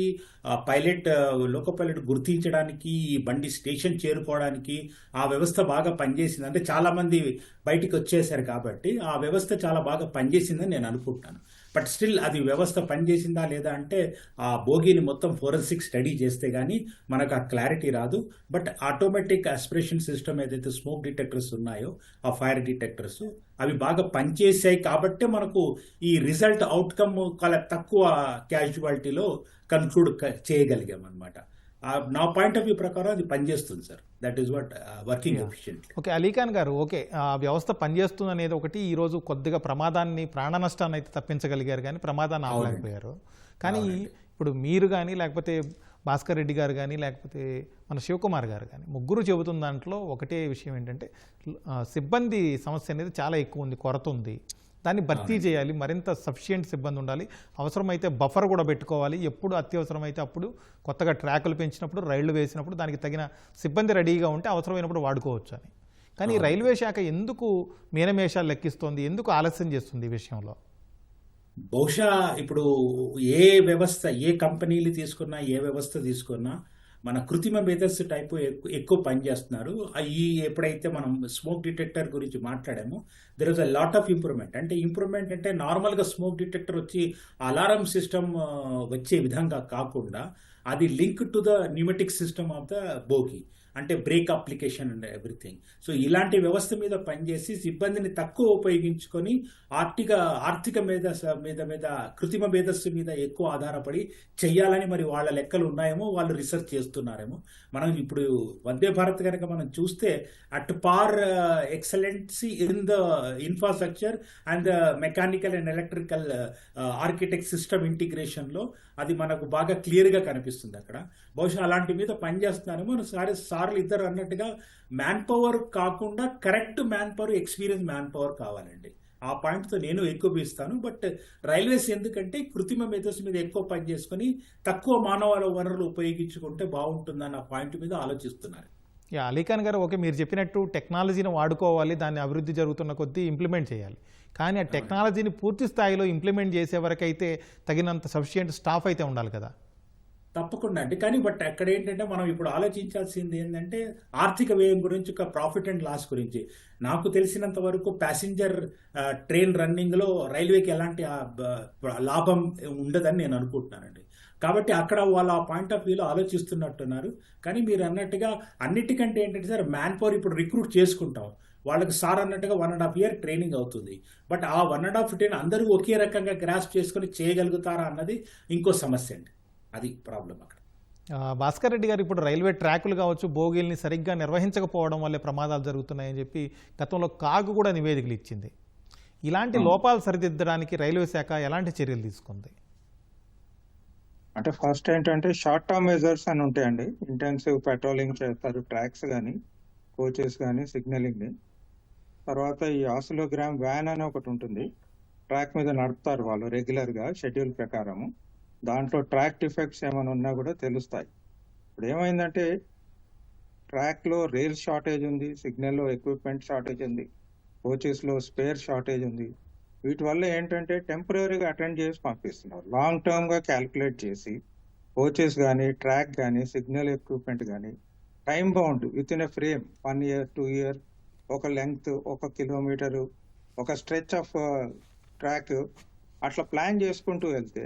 లోకో పైలట్ గుర్తించడానికి, ఈ బండి స్టేషన్ చేరుకోవడానికి ఆ వ్యవస్థ బాగా పనిచేసింది. అంటే చాలా మంది బయటికి వచ్చేసారు కాబట్టి ఆ వ్యవస్థ చాలా బాగా పనిచేసిందని నేను అనుకుంటున్నాను. బట్ స్టిల్ అది వ్యవస్థ పనిచేసిందా లేదా అంటే ఆ బోగీని మొత్తం ఫోరెన్సిక్ స్టడీ చేస్తే కానీ మనకు ఆ క్లారిటీ రాదు. బట్ ఆటోమేటిక్ ఆస్పిరేషన్ సిస్టమ్ ఏదైతే స్మోక్ డిటెక్టర్స్ ఉన్నాయో, ఆ ఫైర్ డిటెక్టర్స్ అవి బాగా పనిచేసాయి కాబట్టి మనకు ఈ రిజల్ట్ అవుట్కమ్ తక్కువ క్యాజువాలిటీలో కన్క్లూడ్ చేయగలిగాం అనమాట. నా పాయింట్ ఆఫ్ వ్యూ ప్రకారం అది పనిచేస్తుంది sir. That is what working efficiently. Okay, Ali Khan garu, okay, ఆ వ్యవస్థ పనిచేస్తుంది అనేది ఒకటి. ఈరోజు కొద్దిగా ప్రాణ నష్టాన్ని అయితే తప్పించగలిగారు, కానీ ప్రమాదాన్ని ఆపలేకపోయారు. కానీ ఇప్పుడు మీరు కానీ, లేకపోతే భాస్కర్ రెడ్డి గారు కానీ, లేకపోతే మన శివకుమార్ గారు కానీ, ముగ్గురు చెబుతున్న దాంట్లో ఒకటే విషయం ఏంటంటే సిబ్బంది సమస్య అనేది చాలా ఎక్కువ ఉంది, కొరత ఉంది. దాన్ని భర్తీ చేయాలి, మరింత సఫిషియెంట్ సిబ్బంది ఉండాలి, అవసరమైతే బఫర్ కూడా పెట్టుకోవాలి. ఎప్పుడు అత్యవసరమైతే అప్పుడు కొత్తగా ట్రాకులు పెంచినప్పుడు, రైళ్లు వేసినప్పుడు దానికి తగిన సిబ్బంది రెడీగా ఉంటే అవసరమైనప్పుడు వాడుకోవచ్చు అని. కానీ రైల్వే శాఖ ఎందుకు మీనమేషాలు లెక్కిస్తోంది, ఎందుకు ఆలస్యం చేస్తుంది ఈ విషయంలో? బహుశా ఇప్పుడు ఏ వ్యవస్థ, ఏ కంపెనీలు తీసుకున్నా, ఏ వ్యవస్థ తీసుకున్నా మన కృత్రిమ మేధస్సు టైపు ఎక్కువ పనిచేస్తున్నారు. ఈ ఎప్పుడైతే మనం స్మోక్ డిటెక్టర్ గురించి మాట్లాడామో, there is a lot of improvement. అంటే ఇంప్రూవ్మెంట్ అంటే నార్మల్గా స్మోక్ డిటెక్టర్ వచ్చి అలారం సిస్టమ్ వచ్చే విధంగా కాకుండా అది link to the pneumatic system of the bogie, అంటే brake application and everything. So ఇలాంటి వ్యవస్థ మీద పనిచేసి సిబ్బందిని తక్కువ ఉపయోగించుకొని ఆర్థిక మీద కృత్రిమ మేధస్సు మీద ఎక్కువ ఆధారపడి చెయ్యాలని మరి వాళ్ళ లెక్కలు ఉన్నాయేమో, వాళ్ళు రీసెర్చ్ చేస్తున్నారేమో. మనం ఇప్పుడు వందే భారత్ కనుక మనం చూస్తే at par excellency in the infrastructure and the mechanical and electrical architect system ఇంటిగ్రేషన్లో అది మనకు బాగా క్లియర్గా కనిపిస్తుంది అక్కడ. బహుశా అలాంటి మీద పనిచేస్తున్నారేమో. సార్లు ఇద్దరు అన్నట్టుగా మ్యాన్ పవర్ కాకుండా correct man power, experience man power కావాలండి. ఆ పాయింట్తో నేను ఎక్కువ. బట్ రైల్వేస్ ఎందుకంటే కృత్రిమ మేధస్సు మీద ఎక్కువ పని చేసుకొని తక్కువ మానవ వనరులు ఉపయోగించుకుంటే బాగుంటుందన్న పాయింట్ మీద ఆలోచిస్తున్నారు. అలీఖాన్ గారు, ఓకే, మీరు చెప్పినట్టు టెక్నాలజీని వాడుకోవాలి, దాన్ని అభివృద్ధి జరుగుతున్న కొద్దీ ఇంప్లిమెంట్ చేయాలి. కానీ ఆ టెక్నాలజీని పూర్తి స్థాయిలో ఇంప్లిమెంట్ చేసే వరకైతే తగినంత సఫిషియెంట్ స్టాఫ్ అయితే ఉండాలి కదా? తప్పకుండా అండి. కానీ బట్ అక్కడ ఏంటంటే మనం ఇప్పుడు ఆలోచించాల్సింది ఏంటంటే ఆర్థిక వ్యయం గురించి, ప్రాఫిట్ అండ్ లాస్ గురించి. నాకు తెలిసినంత వరకు ప్యాసింజర్ ట్రైన్ రన్నింగ్లో రైల్వేకి ఎలాంటి లాభం ఉండదని నేను అనుకుంటున్నానండి. కాబట్టి అక్కడ వాళ్ళ పాయింట్ ఆఫ్ వ్యూలో ఆలోచిస్తున్నట్టున్నారు. కానీ మీరు అన్నట్టుగా అన్నిటికంటే ఏంటంటే సార్, మ్యాన్ పవర్ ఇప్పుడు రిక్రూట్ చేసుకుంటాం, వాళ్ళకి సార్ అన్నట్టుగా 1.5 year ట్రైనింగ్ అవుతుంది. బట్ ఆ 1.5 ట్రైన్ అందరూ ఒకే రకంగా గ్రాస్ప్ చేసుకొని చేయగలుగుతారా అన్నది ఇంకో సమస్య అండి. అది ప్రాబ్లం అక్కడ. భాస్కర్ రెడ్డి గారు, ఇప్పుడు రైల్వే ట్రాకులు కావచ్చు, బోగీల్ని సరిగ్గా నిర్వహించకపోవడం వల్లే ప్రమాదాలు జరుగుతున్నాయని చెప్పి గతంలో కాగు కూడా నివేదికలు ఇచ్చింది. ఇలాంటి లోపాలు సరిదిద్దడానికి రైల్వే శాఖ ఎలాంటి చర్యలు తీసుకుంది? అంటే ఫస్ట్ ఏంటంటే షార్ట్ టర్మ్ మెజర్స్ అని ఉంటాయండి. ఇంటెన్సివ్ పెట్రోలింగ్ చేస్తారు, ట్రాక్స్ కానీ, కోచెస్ కానీ, సిగ్నలింగ్. తర్వాత ఈ ఆసిలోగ్రామ్ వ్యాన్ అని ఒకటి ఉంటుంది, ట్రాక్ మీద నడుపుతారు వాళ్ళు రెగ్యులర్గా షెడ్యూల్ ప్రకారము. దాంట్లో ట్రాక్ డిఫెక్ట్స్ ఏమైనా ఉన్నా కూడా తెలుస్తాయి. ఇప్పుడు ఏమైందంటే ట్రాక్లో రైల్ షార్టేజ్ ఉంది, సిగ్నల్లో ఎక్విప్మెంట్ షార్టేజ్ ఉంది, కోచెస్లో స్పేర్ షార్టేజ్ ఉంది. వీటి వల్ల ఏంటంటే టెంపరీగా అటెండ్ చేసి పంపిస్తున్నారు. లాంగ్ టర్మ్గా క్యాలిక్యులేట్ చేసి కోచెస్ కానీ, ట్రాక్ కానీ, సిగ్నల్ ఎక్విప్మెంట్ కానీ time bound with in a frame 1 year 2 year, ఒక లెంగ్త్, 1 kilometer, ఒక స్ట్రెచ్ ఆఫ్ ట్రాక్ అట్లా ప్లాన్ చేసుకుంటూ వెళ్తే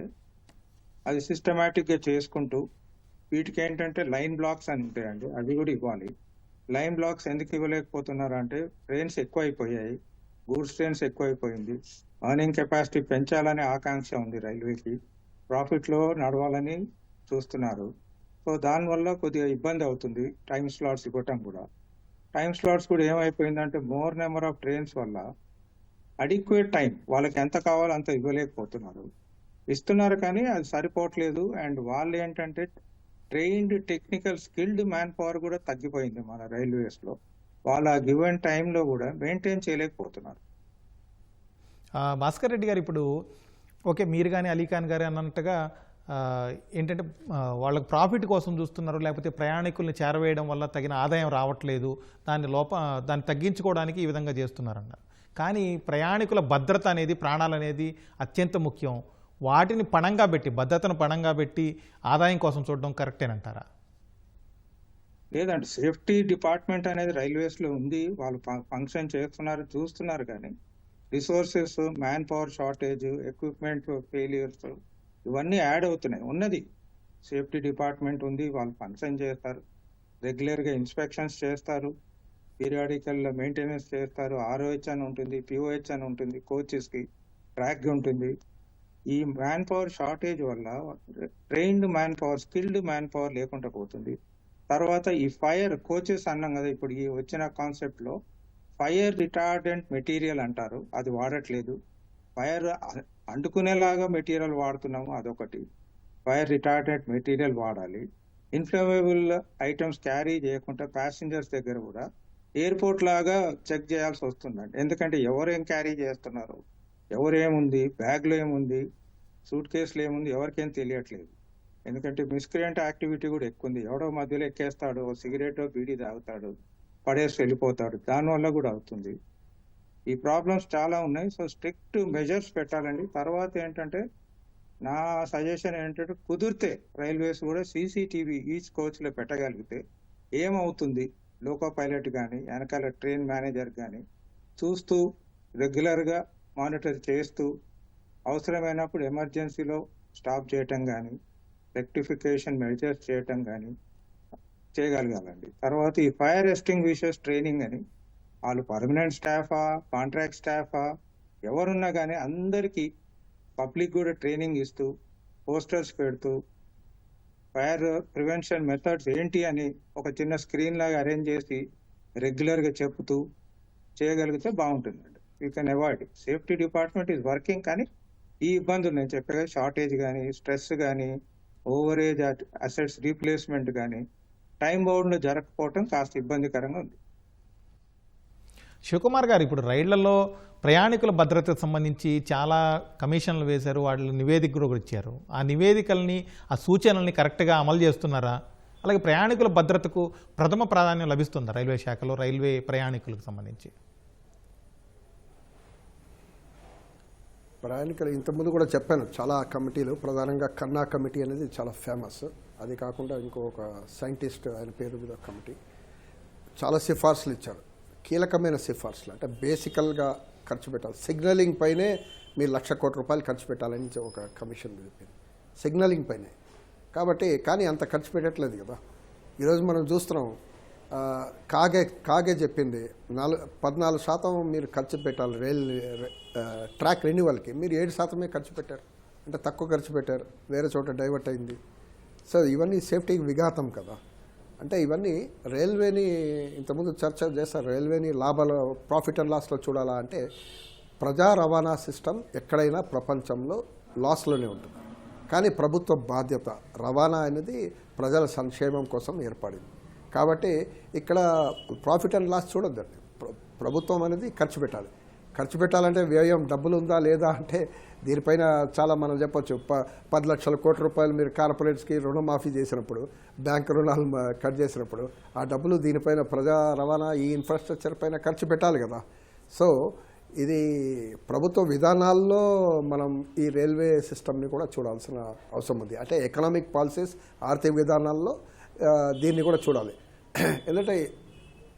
అది సిస్టమేటిక్గా చేసుకుంటూ వీటికి ఏంటంటే లైన్ బ్లాక్స్ అని ఉంటాయండి, అవి కూడా ఇవ్వాలి. లైన్ బ్లాక్స్ ఎందుకు ఇవ్వలేకపోతున్నారు అంటే ట్రైన్స్ ఎక్కువ అయిపోయాయి, గూడ్స్ ట్రైన్స్ ఎక్కువైపోయింది, ఎర్నింగ్ కెపాసిటీ పెంచాలనే ఆకాంక్ష ఉంది రైల్వేకి. ప్రాఫిట్లో నడవాలని చూస్తున్నారు. సో దానివల్ల కొద్దిగా ఇబ్బంది అవుతుంది టైం స్లాట్స్ ఇవ్వటం కూడా. టైం స్లాట్స్ కూడా ఏమైపోయిందంటే మోర్ నెంబర్ ఆఫ్ ట్రైన్స్ వల్ల అడిక్వేట్ టైం వాళ్ళకి ఎంత కావాలో అంత ఇవ్వలేకపోతున్నారు. ఇస్తున్నారు కానీ అది సరిపోవట్లేదు. అండ్ వాళ్ళు ఏంటంటే trained technical skilled man power కూడా తగ్గిపోయింది మన రైల్వేస్లో. వాళ్ళ గివెన్ టైంలో కూడా మెయింటైన్ చేయలేకపోతున్నారు. భాస్కర్ రెడ్డి గారు, ఇప్పుడు ఓకే మీరు కానీ అలీఖాన్ గారు అన్నట్టుగా ఏంటంటే వాళ్ళకి ప్రాఫిట్ కోసం చూస్తున్నారు, లేకపోతే ప్రయాణికుల్ని చేరవేయడం వల్ల తగిన ఆదాయం రావట్లేదు, దాన్ని తగ్గించుకోవడానికి ఈ విధంగా చేస్తున్నారన్నారు. కానీ ప్రయాణికుల భద్రత అనేది, ప్రాణాలు అనేది అత్యంత ముఖ్యం. వాటిని పణంగా పెట్టి, భద్రతను పణంగా పెట్టి ఆదాయం కోసం చూడడం కరెక్టేనంటారా? లేదండి, సేఫ్టీ డిపార్ట్మెంట్ అనేది రైల్వేస్లో ఉంది. వాళ్ళు ఫంక్షన్ చేస్తున్నారు, చూస్తున్నారు. కానీ resources, man power shortage, equipment failures ఇవన్నీ యాడ్ అవుతున్నాయి. ఉన్నది సేఫ్టీ డిపార్ట్మెంట్ ఉంది, వాళ్ళు ఫంక్షన్ చేస్తారు, రెగ్యులర్గా ఇన్స్పెక్షన్స్ చేస్తారు, పీరియాడికల్ మెయింటెనెన్స్ చేస్తారు. ఆర్ఓహెచ్ అని ఉంటుంది, పిఓహెచ్ అని ఉంటుంది, కోచెస్కి ట్రాక్ ఉంటుంది. ఈ మ్యాన్ పవర్ షార్టేజ్ వల్ల trained man power, skilled man power లేకుండా పోతుంది. తర్వాత ఈ ఫైర్ కోచెస్ అన్నాం కదా, ఇప్పుడు ఈ వచ్చిన కాన్సెప్ట్లో ఫైర్ రిటార్డెంట్ మెటీరియల్ అంటారు, అది వాడట్లేదు. ఫైర్ అంటుకునేలాగా మెటీరియల్ వాడుతున్నాము, అదొకటి. ఫైర్ రిటార్డెంట్ మెటీరియల్ వాడాలి. ఇన్ఫ్లమేబుల్ ఐటమ్స్ క్యారీ చేయకుండా ప్యాసింజర్స్ దగ్గర కూడా ఎయిర్పోర్ట్ లాగా చెక్ చేయాల్సి వస్తుందండి. ఎందుకంటే ఎవరేం క్యారీ చేస్తున్నారు, ఎవరేముంది, బ్యాగ్లో ఏముంది, సూట్ కేసులో ఏముంది, ఎవరికేం తెలియట్లేదు. ఎందుకంటే మిస్క్రియంట్ యాక్టివిటీ కూడా ఎక్కువ ఉంది. ఎవడో మధ్యలో ఎక్కేస్తాడు, సిగరెట్ బీడీ తాగుతాడు, పడేసి వెళ్ళిపోతాడు, దానివల్ల కూడా అవుతుంది. ఈ ప్రాబ్లమ్స్ చాలా ఉన్నాయి. సో స్ట్రిక్ట్ మెజర్స్ పెట్టాలండి. తర్వాత ఏంటంటే నా సజెషన్ ఏంటంటే కుదిరితే రైల్వేస్ కూడా సీసీటీవీ ఈచ్ కోచ్లో పెట్టగలిగితే ఏమవుతుంది, లోకో పైలట్ కానీ వెనకాల ట్రైన్ మేనేజర్ కానీ చూస్తూ రెగ్యులర్గా మానిటర్ చేస్తూ అవసరమైనప్పుడు ఎమర్జెన్సీలో స్టాప్ చేయటం కానీ రెక్టిఫికేషన్ మెజర్స్ చేయటం కానీ చేయగలగాలండి. తర్వాత ఈ ఫైర్ ఎస్టింగ్విషర్స్ ట్రైనింగ్ అని వాళ్ళు పర్మనెంట్ స్టాఫా, కాంట్రాక్ట్ స్టాఫా, ఎవరున్నా కానీ అందరికీ పబ్లిక్ కూడా ట్రైనింగ్ ఇస్తూ పోస్టర్స్ పెడుతూ ఫైర్ ప్రివెన్షన్ మెథడ్స్ ఏంటి అని ఒక చిన్న స్క్రీన్ లాగా అరేంజ్ చేసి రెగ్యులర్గా చెప్తూ చేయగలిగితే బాగుంటుందండి. You can avoid. Safety department is working, కానీ ఈ ఇబ్బందులు నేను చెప్పే షార్టేజ్ కానీ, స్ట్రెస్ కానీ, ఓవరేజ్ అసెట్స్ రీప్లేస్మెంట్ కానీ టైం బౌండ్లో జరగకపోవటం కాస్త ఇబ్బందికరంగా ఉంది. శివకుమార్ గారు, ఇప్పుడు రైళ్లలో ప్రయాణికుల భద్రతకు సంబంధించి చాలా కమిషన్లు వేశారు, వాళ్ళు నివేదిక కూడా ఇచ్చారు. ఆ నివేదికల్ని, ఆ సూచనల్ని కరెక్ట్గా అమలు చేస్తున్నారా? అలాగే ప్రయాణికుల భద్రతకు ప్రథమ ప్రాధాన్యం లభిస్తుందా రైల్వే శాఖలో, రైల్వే ప్రయాణికులకు సంబంధించి? ప్రయాణికులు ఇంతకుముందు కూడా చెప్పాను, చాలా కమిటీలు, ప్రధానంగా కన్నా కమిటీ అనేది చాలా ఫేమస్. అది కాకుండా ఇంకొక సైంటిస్ట్, ఆయన పేరు మీద కమిటీ, చాలా సిఫార్సులు ఇచ్చారు, కీలకమైన సిఫార్సులు. అంటే బేసికల్గా ఖర్చు పెట్టాలి, సిగ్నలింగ్ పైనే మీరు 1,00,000 కోట్ల రూపాయలు ఖర్చు పెట్టాలని ఒక కమిషన్ చెప్పింది, సిగ్నలింగ్ పైనే. కాబట్టి కానీ అంత ఖర్చు పెట్టట్లేదు కదా. ఈరోజు మనం చూస్తున్నాం, కాగే చెప్పింది 14% మీరు ఖర్చు పెట్టాలి ట్రాక్ రెన్యువల్కి, మీరు 7% ఖర్చు పెట్టారు, అంటే తక్కువ ఖర్చు పెట్టారు, వేరే చోట డైవర్ట్ అయింది. సో ఇవన్నీ సేఫ్టీకి విఘాతం కదా. అంటే ఇవన్నీ రైల్వేని ఇంతకుముందు చర్చ చేస్తారు, రైల్వేని లాభాలు, ప్రాఫిట్ అండ్ లాస్లో చూడాలా అంటే ప్రజా రవాణా సిస్టమ్ ఎక్కడైనా ప్రపంచంలో లాస్లోనే ఉంటుంది. కానీ ప్రభుత్వ బాధ్యత, రవాణా అనేది ప్రజల సంక్షేమం కోసం ఏర్పడింది. కాబట్టి ఇక్కడ ప్రాఫిట్ అండ్ లాస్ చూడొద్దండి. ప్రభుత్వం అనేది ఖర్చు పెట్టాలి. ఖర్చు పెట్టాలంటే వ్యయం డబ్బులు ఉందా లేదా అంటే దీనిపైన చాలా మనం చెప్పొచ్చు. 10 లక్షల కోట్ల రూపాయలు మీరు కార్పొరేట్స్కి రుణమాఫీ చేసినప్పుడు, బ్యాంక్ రుణాలు కట్ చేసినప్పుడు ఆ డబ్బులు దీనిపైన ప్రజా రవాణా, ఈ ఇన్ఫ్రాస్ట్రక్చర్ పైన ఖర్చు పెట్టాలి కదా. సో ఇది ప్రభుత్వ విధానాల్లో మనం ఈ రైల్వే సిస్టమ్ని కూడా చూడాల్సిన అవసరం ఉంది. అంటే ఎకనామిక్ పాలసీస్, ఆర్థిక విధానాల్లో దీన్ని కూడా చూడాలి. ఎందుకంటే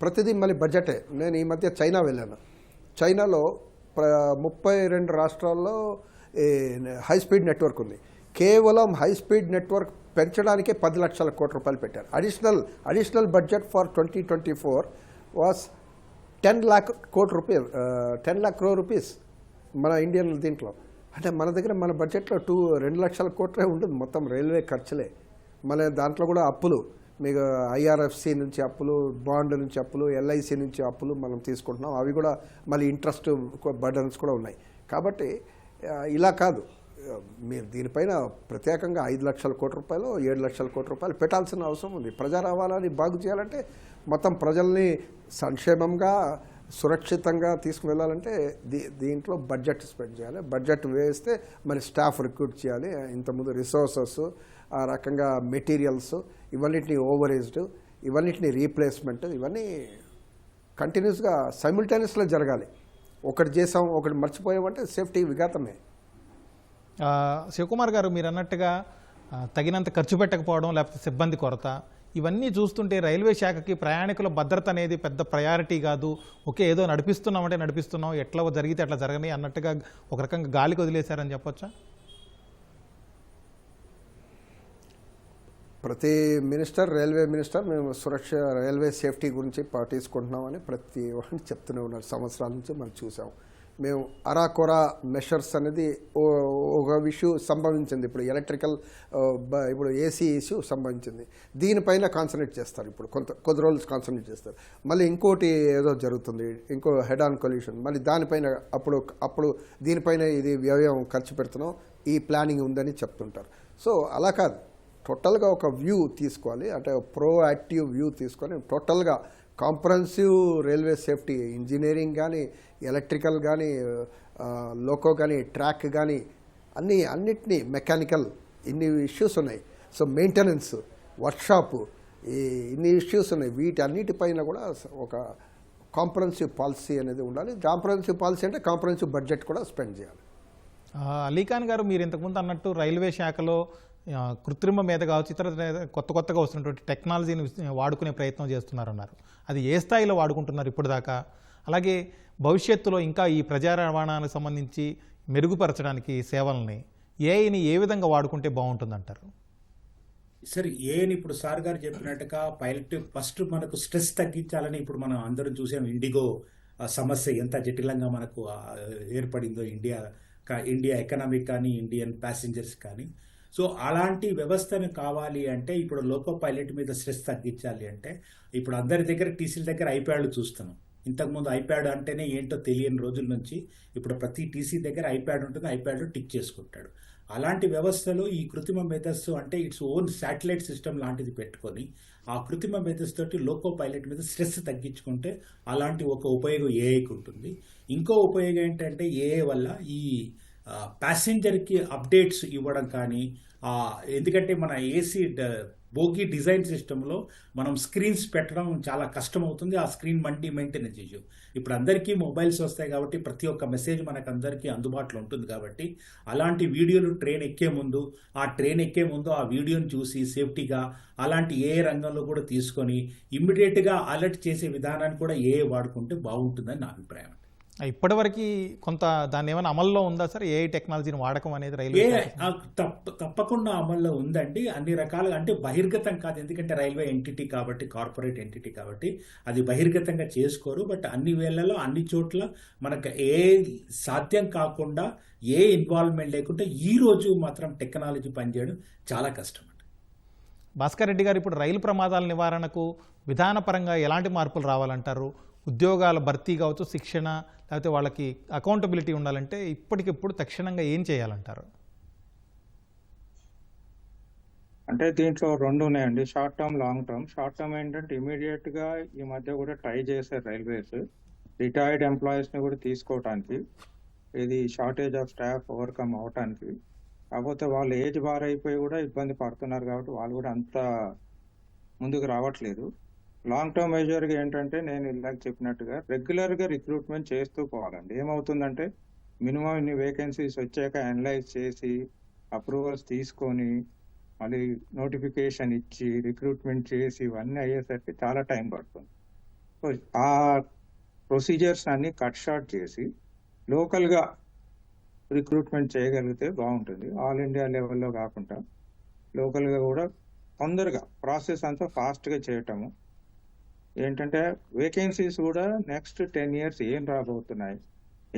ప్రతిదీ మళ్ళీ బడ్జెటే. నేను ఈ మధ్య చైనా వెళ్ళాను. చైనాలో 32 రాష్ట్రాల్లో హై స్పీడ్ నెట్వర్క్ ఉంది. కేవలం హై స్పీడ్ నెట్వర్క్ పెంచడానికే 10 లక్షల కోట్ల రూపాయలు పెట్టారు. Additional budget for 2024 was 10 lakh crore rupees మన ఇండియన్ దీంట్లో. అంటే మన దగ్గర మన బడ్జెట్లో 2 లక్షల కోట్లే ఉంటుంది మొత్తం రైల్వే ఖర్చులే. మళ్ళీ దాంట్లో కూడా అప్పులు, మీకు ఐఆర్ఎఫ్సి నుంచి అప్పులు, బాండ్ నుంచి అప్పులు, ఎల్ఐసి నుంచి అప్పులు మనం తీసుకుంటున్నాం. అవి కూడా మళ్ళీ ఇంట్రెస్ట్ బర్డన్స్ కూడా ఉన్నాయి. కాబట్టి ఇలా కాదు, మీరు దీనిపైన ప్రత్యేకంగా 5 లక్షల కోట్ల రూపాయలు 7 లక్షల కోట్ల రూపాయలు పెట్టాల్సిన అవసరం ఉంది. ప్రజా రవాణాని బాగు చేయాలంటే, మొత్తం ప్రజల్ని సంక్షేమంగా సురక్షితంగా తీసుకువెళ్ళాలంటే దీంట్లో బడ్జెట్ స్పెండ్ చేయాలి. బడ్జెట్ వేస్తే మరి స్టాఫ్ రిక్రూట్ చేయాలి. ఇంతకుముందు రిసోర్సెస్, ఆ రకంగా మెటీరియల్స్, ఇవన్నిటిని ఓవరేజ్డ్, ఇవన్నిటిని రీప్లేస్మెంట్, ఇవన్నీ కంటిన్యూస్గా సైమిల్టేనియస్లో జరగాలి. ఒకటి చేసాం ఒకటి మర్చిపోయామంటే సేఫ్టీ విఘాతమే. శివకుమార్ గారు, మీరు అన్నట్టుగా తగినంత ఖర్చు పెట్టకపోవడం, లేకపోతే సిబ్బంది కొరత, ఇవన్నీ చూస్తుంటే రైల్వే శాఖకి ప్రయాణికుల భద్రత అనేది పెద్ద ప్రయారిటీ కాదు. ఓకే, ఏదో నడిపిస్తున్నామంటే నడిపిస్తున్నాం, ఎట్లా జరిగితే అట్లా జరగని అన్నట్టుగా ఒక రకంగా గాలికి వదిలేశారని చెప్పొచ్చా? ప్రతి మినిస్టర్, రైల్వే మినిస్టర్, మేము రైల్వే సేఫ్టీ గురించి తీసుకుంటున్నామని ప్రతి ఒక్కరిని చెప్తూనే ఉన్నారు. సంవత్సరాల నుంచి మనం చూసాం. మేము అరాకొరా మెషర్స్ అనేది ఒక ఇష్యూ సంభవించింది. ఇప్పుడు ఎలక్ట్రికల్, ఇప్పుడు ఏసీ ఇష్యూ సంభవించింది. దీనిపైన కాన్సన్ట్రేట్ చేస్తారు. ఇప్పుడు కొద్ది రోజులు కాన్సన్ట్రేట్ చేస్తారు. మళ్ళీ ఇంకోటి ఏదో జరుగుతుంది, ఇంకో హెడ్ ఆన్ కొల్యూషన్, మళ్ళీ దానిపైన అప్పుడు దీనిపైన ఇది వ్యయం ఖర్చు పెడుతున్నాం, ఈ ప్లానింగ్ ఉందని చెప్తుంటారు. సో అలా కాదు, టోటల్గా ఒక వ్యూ తీసుకోవాలి. అంటే ప్రోయాక్టివ్ వ్యూ తీసుకొని టోటల్గా కాంప్రహెన్సివ్ రైల్వే సేఫ్టీ, ఇంజనీరింగ్ కానీ, ఎలక్ట్రికల్ కానీ, లోకో కానీ, ట్రాక్ కానీ, అన్నిటినీ మెకానికల్, ఇన్ని ఇష్యూస్ ఉన్నాయి. సో మెయింటెనెన్స్, వర్క్షాపు, ఇన్ని ఇష్యూస్ ఉన్నాయి. వీటన్నిటిపైన కూడా ఒక కాంప్రహెన్సివ్ పాలసీ అనేది ఉండాలి. కాంప్రహెన్సివ్ పాలసీ అంటే కాంప్రహెన్సివ్ బడ్జెట్ కూడా స్పెండ్ చేయాలి. అలీఖాన్ గారు, మీరు ఇంతకుముందు అన్నట్టు రైల్వే శాఖలో కృత్రిమ మీద కావచ్చు, ఇతర కొత్తగా వస్తున్నటువంటి టెక్నాలజీని వాడుకునే ప్రయత్నం చేస్తున్నారన్నారు. అది ఏ స్థాయిలో వాడుకుంటున్నారు ఇప్పుడు దాకా? అలాగే భవిష్యత్తులో ఇంకా ఈ ప్రజా రవాణానికి సంబంధించి మెరుగుపరచడానికి సేవల్ని, ఏఐని ఏ విధంగా వాడుకుంటే బాగుంటుందంటారు? సరే, ఏని ఇప్పుడు సార్ గారు చెప్పినట్టుగా పైలట్ ఫస్ట్ మనకు స్ట్రెస్ తగ్గించాలని ఇప్పుడు మనం అందరం చూసాం. ఇండిగో సమస్య ఎంత జటిలంగా మనకు ఏర్పడిందో ఇండియా ఎకనామిక్ కానీ, ఇండియన్ ప్యాసింజర్స్ కానీ. సో అలాంటి వ్యవస్థను కావాలి అంటే, ఇప్పుడు లోకో పైలట్ మీద స్ట్రెస్ తగ్గించాలి అంటే, ఇప్పుడు అందరి దగ్గర టీసీల దగ్గర ఐప్యాడ్లు చూస్తున్నాం. ఇంతకుముందు ఐప్యాడ్ అంటేనే ఏంటో తెలియని రోజుల నుంచి ఇప్పుడు ప్రతి టీసీ దగ్గర ఐప్యాడ్ ఉంటుంది, ఐప్యాడ్లో టిక్ చేసుకుంటాడు. అలాంటి వ్యవస్థలో ఈ కృత్రిమ మేధస్సు అంటే ఇట్స్ ఓన్ శాటిలైట్ సిస్టమ్ లాంటిది పెట్టుకొని ఆ కృత్రిమ మేధస్సు తోటి లోకో పైలట్ మీద స్ట్రెస్ తగ్గించుకుంటే అలాంటి ఒక ఉపయోగం ఏఐకి ఉంటుంది. ఇంకో ఉపయోగం ఏంటంటే, ఏఐ వల్ల ఈ ప్యాసింజర్కి అప్డేట్స్ ఇవ్వడం కానీ, ఎందుకంటే మన ఏసీ బోగి డిజైన్ సిస్టంలో మనం స్క్రీన్స్ పెట్టడం చాలా కష్టం అవుతుంది. ఆ స్క్రీన్ మెయింటెనెన్స్ ఇష్యూ. ఇప్పుడు అందరికీ మొబైల్స్ వస్తాయి కాబట్టి ప్రతి ఒక్క మెసేజ్ మనకు అందరికీ అందుబాటులో ఉంటుంది. కాబట్టి అలాంటి వీడియోలు ట్రైన్ ఎక్కే ముందు ఆ వీడియోని చూసి సేఫ్టీగా అలాంటి ఏ రంగంలో కూడా తీసుకొని ఇమ్మీడియట్గా అలర్ట్ చేసే విధానాన్ని కూడా వాడుకుంటే బాగుంటుందని నా అభిప్రాయం. ఇప్పటివరకు కొంత దాన్ని ఏమైనా అమల్లో ఉందా సార్, ఏఐ టెక్నాలజీని వాడకం అనేది రైల్వే? తప్పకుండా అమల్లో ఉందండి. అన్ని రకాలుగా, అంటే బహిర్గతం కాదు, ఎందుకంటే రైల్వే ఎంటిటీ కాబట్టి, కార్పొరేట్ ఎంటిటీ కాబట్టి అది బహిర్గతంగా చేసుకోరు. బట్ అన్ని వేళల్లో అన్ని చోట్ల మనకు ఏ సాధ్యం కాకుండా, ఏ ఇన్వాల్వ్మెంట్ లేకుండా ఈ రోజు మాత్రం టెక్నాలజీ పనిచేయడం చాలా కష్టం. భాస్కర్ రెడ్డి గారు, ఇప్పుడు రైలు ప్రమాదాల నివారణకు విధానపరంగా ఎలాంటి మార్పులు రావాలంటారు? ఉద్యోగాల భర్తీ కావచ్చు, శిక్షణ, లేకపోతే వాళ్ళకి అకౌంటబిలిటీ ఉండాలంటే ఇప్పటికిప్పుడు తక్షణంగా ఏం చేయాలంటారు? అంటే దీంట్లో 2 ఉన్నాయండి, short term, long term. Short term ఏంటంటే ఇమీడియట్ గా ఈ మధ్య కూడా ట్రై చేశారు రైల్వేస్ రిటైర్డ్ ఎంప్లాయీస్ ని కూడా తీసుకోవటానికి, ఇది షార్టేజ్ ఆఫ్ స్టాఫ్ ఓవర్కమ్ అవటానికి. కాకపోతే వాళ్ళు ఏజ్ బార్ అయిపోయి కూడా ఇబ్బంది పడుతున్నారు కాబట్టి వాళ్ళు కూడా అంత ముందుకు రావట్లేదు. లాంగ్ టర్మ్ మెజర్గా ఏంటంటే, నేను ఇందాక చెప్పినట్టుగా రెగ్యులర్గా రిక్రూట్మెంట్ చేస్తూ పోవాలండి. ఏమవుతుందంటే, మినిమం ఇన్ని వేకెన్సీస్ వచ్చాక అనలైజ్ చేసి అప్రూవల్స్ తీసుకొని మళ్ళీ నోటిఫికేషన్ ఇచ్చి రిక్రూట్మెంట్ చేసి ఇవన్నీ అయ్యేసరికి చాలా టైం పడుతుంది. సో ఆ ప్రొసీజర్స్ అన్ని కట్ షార్ట్ చేసి లోకల్గా రిక్రూట్మెంట్ చేయగలిగితే బాగుంటుంది. ఆల్ ఇండియా లెవెల్లో కాకుండా లోకల్గా కూడా తొందరగా ప్రాసెస్ అంతా ఫాస్ట్గా చేయటము. ఏంటంటే వేకెన్సీస్ కూడా నెక్స్ట్ 10 years ఏం రాబోతున్నాయి,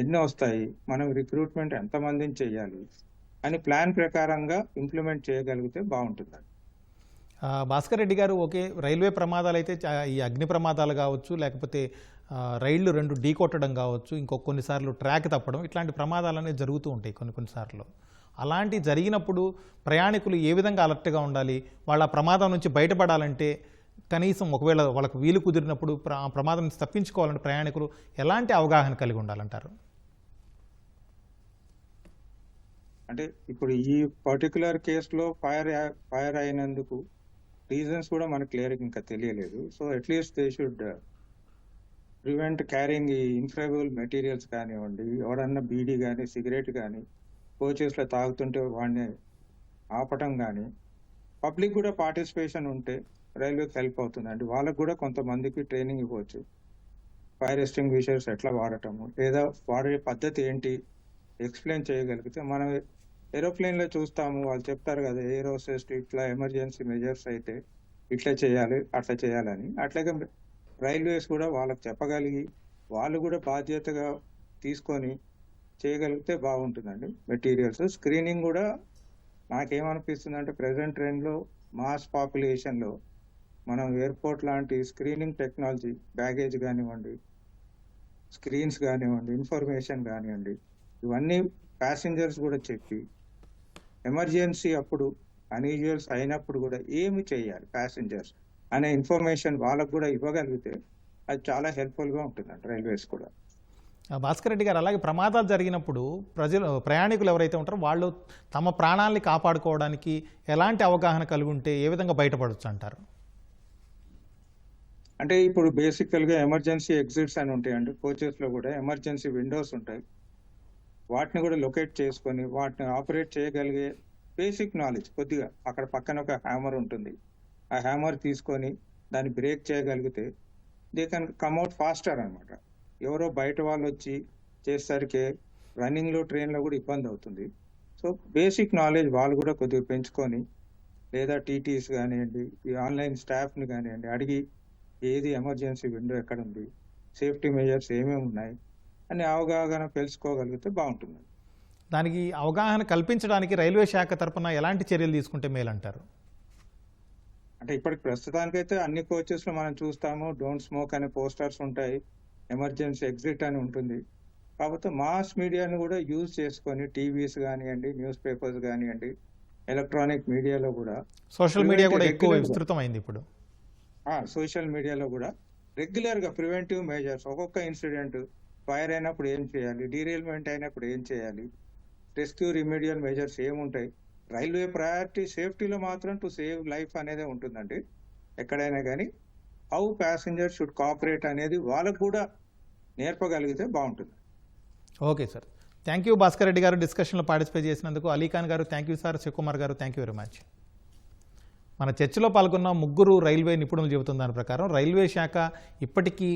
ఎన్ని వస్తాయి, మనం రిక్రూట్మెంట్ ఎంతమందిని చేయాలి అని ప్లాన్ ప్రకారంగా ఇంప్లిమెంట్ చేయగలిగితే బాగుంటుందండి. భాస్కర్ రెడ్డి గారు, ఓకే, రైల్వే ప్రమాదాలు అయితే ఈ అగ్ని ప్రమాదాలు కావచ్చు, లేకపోతే రైళ్లు 2 ఢీ కొట్టడం కావచ్చు, కొన్నిసార్లు ట్రాక్ తప్పడం, ఇట్లాంటి ప్రమాదాలు అనేవి జరుగుతూ ఉంటాయి కొన్నిసార్లు. అలాంటి జరిగినప్పుడు ప్రయాణికులు ఏ విధంగా అలర్ట్గా ఉండాలి? వాళ్ళ ప్రమాదం నుంచి బయటపడాలంటే కనీసం ఒకవేళ వాళ్ళకు వీలు కుదిరినప్పుడు ప్రమాదం నుంచి తప్పించుకోవాలంటే ప్రయాణికులు ఎలాంటి అవగాహన కలిగి ఉండాలంటారు? అంటే ఇప్పుడు ఈ పర్టికులర్ కేసులో ఫైర్ అయినందుకు రీజన్స్ కూడా మనకు క్లియర్గా ఇంకా తెలియలేదు. So at least they should prevent carrying ఈ ఇన్ఫ్లేమబుల్ మెటీరియల్స్ కానివ్వండి, ఎవరన్నా బీడీ కానీ సిగరెట్ కానీ కోచెస్లో తాగుతుంటే వాడిని ఆపటం కానీ, పబ్లిక్ కూడా పార్టిసిపేషన్ ఉంటే రైల్వేకి హెల్ప్ అవుతుందండి. వాళ్ళకు కూడా కొంతమందికి ట్రైనింగ్ ఇవ్వచ్చు, ఫైర్ ఎస్టింగ్విషర్స్ ఎట్లా వాడటము, లేదా వాడే పద్ధతి ఏంటి ఎక్స్ప్లెయిన్ చేయగలిగితే. మనం ఏరోప్లేన్లో చూస్తాము, వాళ్ళు చెప్తారు కదా ఎయిర్ హోస్టెస్ ఇట్లా ఎమర్జెన్సీ మెజర్స్ అయితే ఇట్లా చేయాలి అట్లా చేయాలని. అట్లాగే రైల్వేస్ కూడా వాళ్ళకి చెప్పగలిగి వాళ్ళు కూడా బాధ్యతగా తీసుకొని చేయగలిగితే బాగుంటుందండి. మెటీరియల్స్ స్క్రీనింగ్ కూడా నాకేమనిపిస్తుంది అంటే ప్రజెంట్ ట్రెండ్లో మాస్ పాపులేషన్లో మనం ఎయిర్పోర్ట్ లాంటి స్క్రీనింగ్ టెక్నాలజీ, బ్యాగేజ్ కానివ్వండి, స్క్రీన్స్ కానివ్వండి, ఇన్ఫర్మేషన్ కానివ్వండి, ఇవన్నీ ప్యాసింజర్స్ కూడా చెప్పి ఎమర్జెన్సీ అప్పుడు అన్యూజువల్స్ అయినప్పుడు కూడా ఏమి చేయాలి ప్యాసింజర్స్ అనే ఇన్ఫర్మేషన్ వాళ్ళకు కూడా ఇవ్వగలిగితే అది చాలా హెల్ప్ఫుల్గా ఉంటుందండి రైల్వేస్ కూడా. భాస్కర్ రెడ్డి గారు, అలాగే ప్రమాదాలు జరిగినప్పుడు ప్రయాణికులు ఎవరైతే ఉంటారో వాళ్ళు తమ ప్రాణాలని కాపాడుకోవడానికి ఎలాంటి అవగాహన కలిగి ఉంటే ఏ విధంగా బయటపడవచ్చు అంటారు? అంటే ఇప్పుడు బేసికల్గా ఎమర్జెన్సీ ఎగ్జిట్స్ అని ఉంటాయండి. కోచెస్లో కూడా ఎమర్జెన్సీ విండోస్ ఉంటాయి. వాటిని కూడా లొకేట్ చేసుకొని వాటిని ఆపరేట్ చేయగలిగే బేసిక్ నాలెడ్జ్ కొద్దిగా, అక్కడ పక్కన ఒక హ్యామర్ ఉంటుంది, ఆ హ్యామర్ తీసుకొని దాన్ని బ్రేక్ చేయగలిగితే దే కెన్ కమ్అట్ ఫాస్టర్ అనమాట. ఎవరో బయట వాళ్ళు వచ్చి చేసేసరికి రన్నింగ్లో ట్రైన్లో కూడా ఇబ్బంది అవుతుంది. సో బేసిక్ నాలెడ్జ్ వాళ్ళు కూడా కొద్దిగా పెంచుకొని, లేదా టీటీస్ కానివ్వండి, ఈ ఆన్లైన్ స్టాఫ్ని కానివ్వండి అడిగి ఏది ఎమర్జెన్సీ విండో ఎక్కడ ఉంది, సేఫ్టీ మెజర్స్ ఏమేమి ఉన్నాయి అని అవగాహన తెలుసుకోగలిగితే బాగుంటుంది. దానికి అవగాహన కల్పించడానికి రైల్వే శాఖ తరపున ఎలాంటి చర్యలు తీసుకుంటే మేలంటారు? అంటే ఇప్పటికి ప్రస్తుతానికైతే అన్ని కోచెస్లో మనం చూస్తాము డోంట్ స్మోక్ అనే పోస్టర్స్ ఉంటాయి, ఎమర్జెన్సీ ఎగ్జిట్ అని ఉంటుంది. కాకపోతే మాస్ మీడియాను కూడా యూజ్ చేసుకొని టీవీస్ కానివ్వండి, న్యూస్ పేపర్స్ కానివ్వండి, ఎలక్ట్రానిక్ మీడియాలో కూడా, సోషల్ మీడియా కూడా ఎక్కువ విస్తృతమైంది ఇప్పుడు. సోషల్ మీడియాలో కూడా రెగ్యులర్గా ప్రివెంటివ్ మెజర్స్, ఒక్కొక్క ఇన్సిడెంట్ ఫైర్ అయినప్పుడు ఏం చేయాలి, డీరైల్మెంట్ అయినప్పుడు ఏం చేయాలి, రెస్క్యూ రిమీడియల్ మెజర్స్ ఏముంటాయి. రైల్వే ప్రయారిటీ సేఫ్టీలో మాత్రం టు సేవ్ లైఫ్ అనేది ఉంటుందండి ఎక్కడైనా కానీ. హౌ ప్యాసింజర్ షుడ్ కోఆపరేట్ అనేది వాళ్ళకు కూడా నేర్పగలిగితే బాగుంటుంది. Okay sir, thank you Bhaskar Reddy గారు డిస్కషన్లో పార్టిసిపేట్ చేసినందుకు. అలీఖాన్ గారు థ్యాంక్ యూ సార్, శివకుమార్ గారు థ్యాంక్ యూ వెరీ మచ్. మన చర్చలో పాల్గొన్న 3 రైల్వే నిపుణులు చెబుతున్న దాని ప్రకారం రైల్వే శాఖ ఇప్పటికీ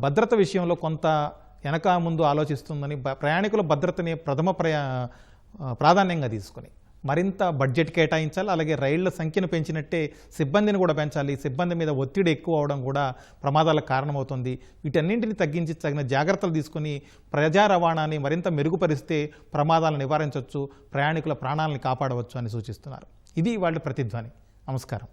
భద్రత విషయంలో కొంత వెనక ముందు ఆలోచిస్తుందని, ప్రయాణికుల భద్రతని ప్రథమ ప్రాధాన్యంగా తీసుకొని మరింత బడ్జెట్ కేటాయించాలి. అలాగే రైళ్ల సంఖ్యను పెంచినట్టే సిబ్బందిని కూడా పెంచాలి. సిబ్బంది మీద ఒత్తిడి ఎక్కువ అవడం కూడా ప్రమాదాలకు కారణమవుతుంది. వీటన్నింటిని తగ్గించి తగిన జాగ్రత్తలు తీసుకొని ప్రజా రవాణాని మరింత మెరుగుపరిస్తే ప్రమాదాలను నివారించవచ్చు, ప్రయాణికుల ప్రాణాలను కాపాడవచ్చు అని సూచిస్తున్నారు. ఇది వాళ్ళ ప్రతిధ్వని. నమస్కారం.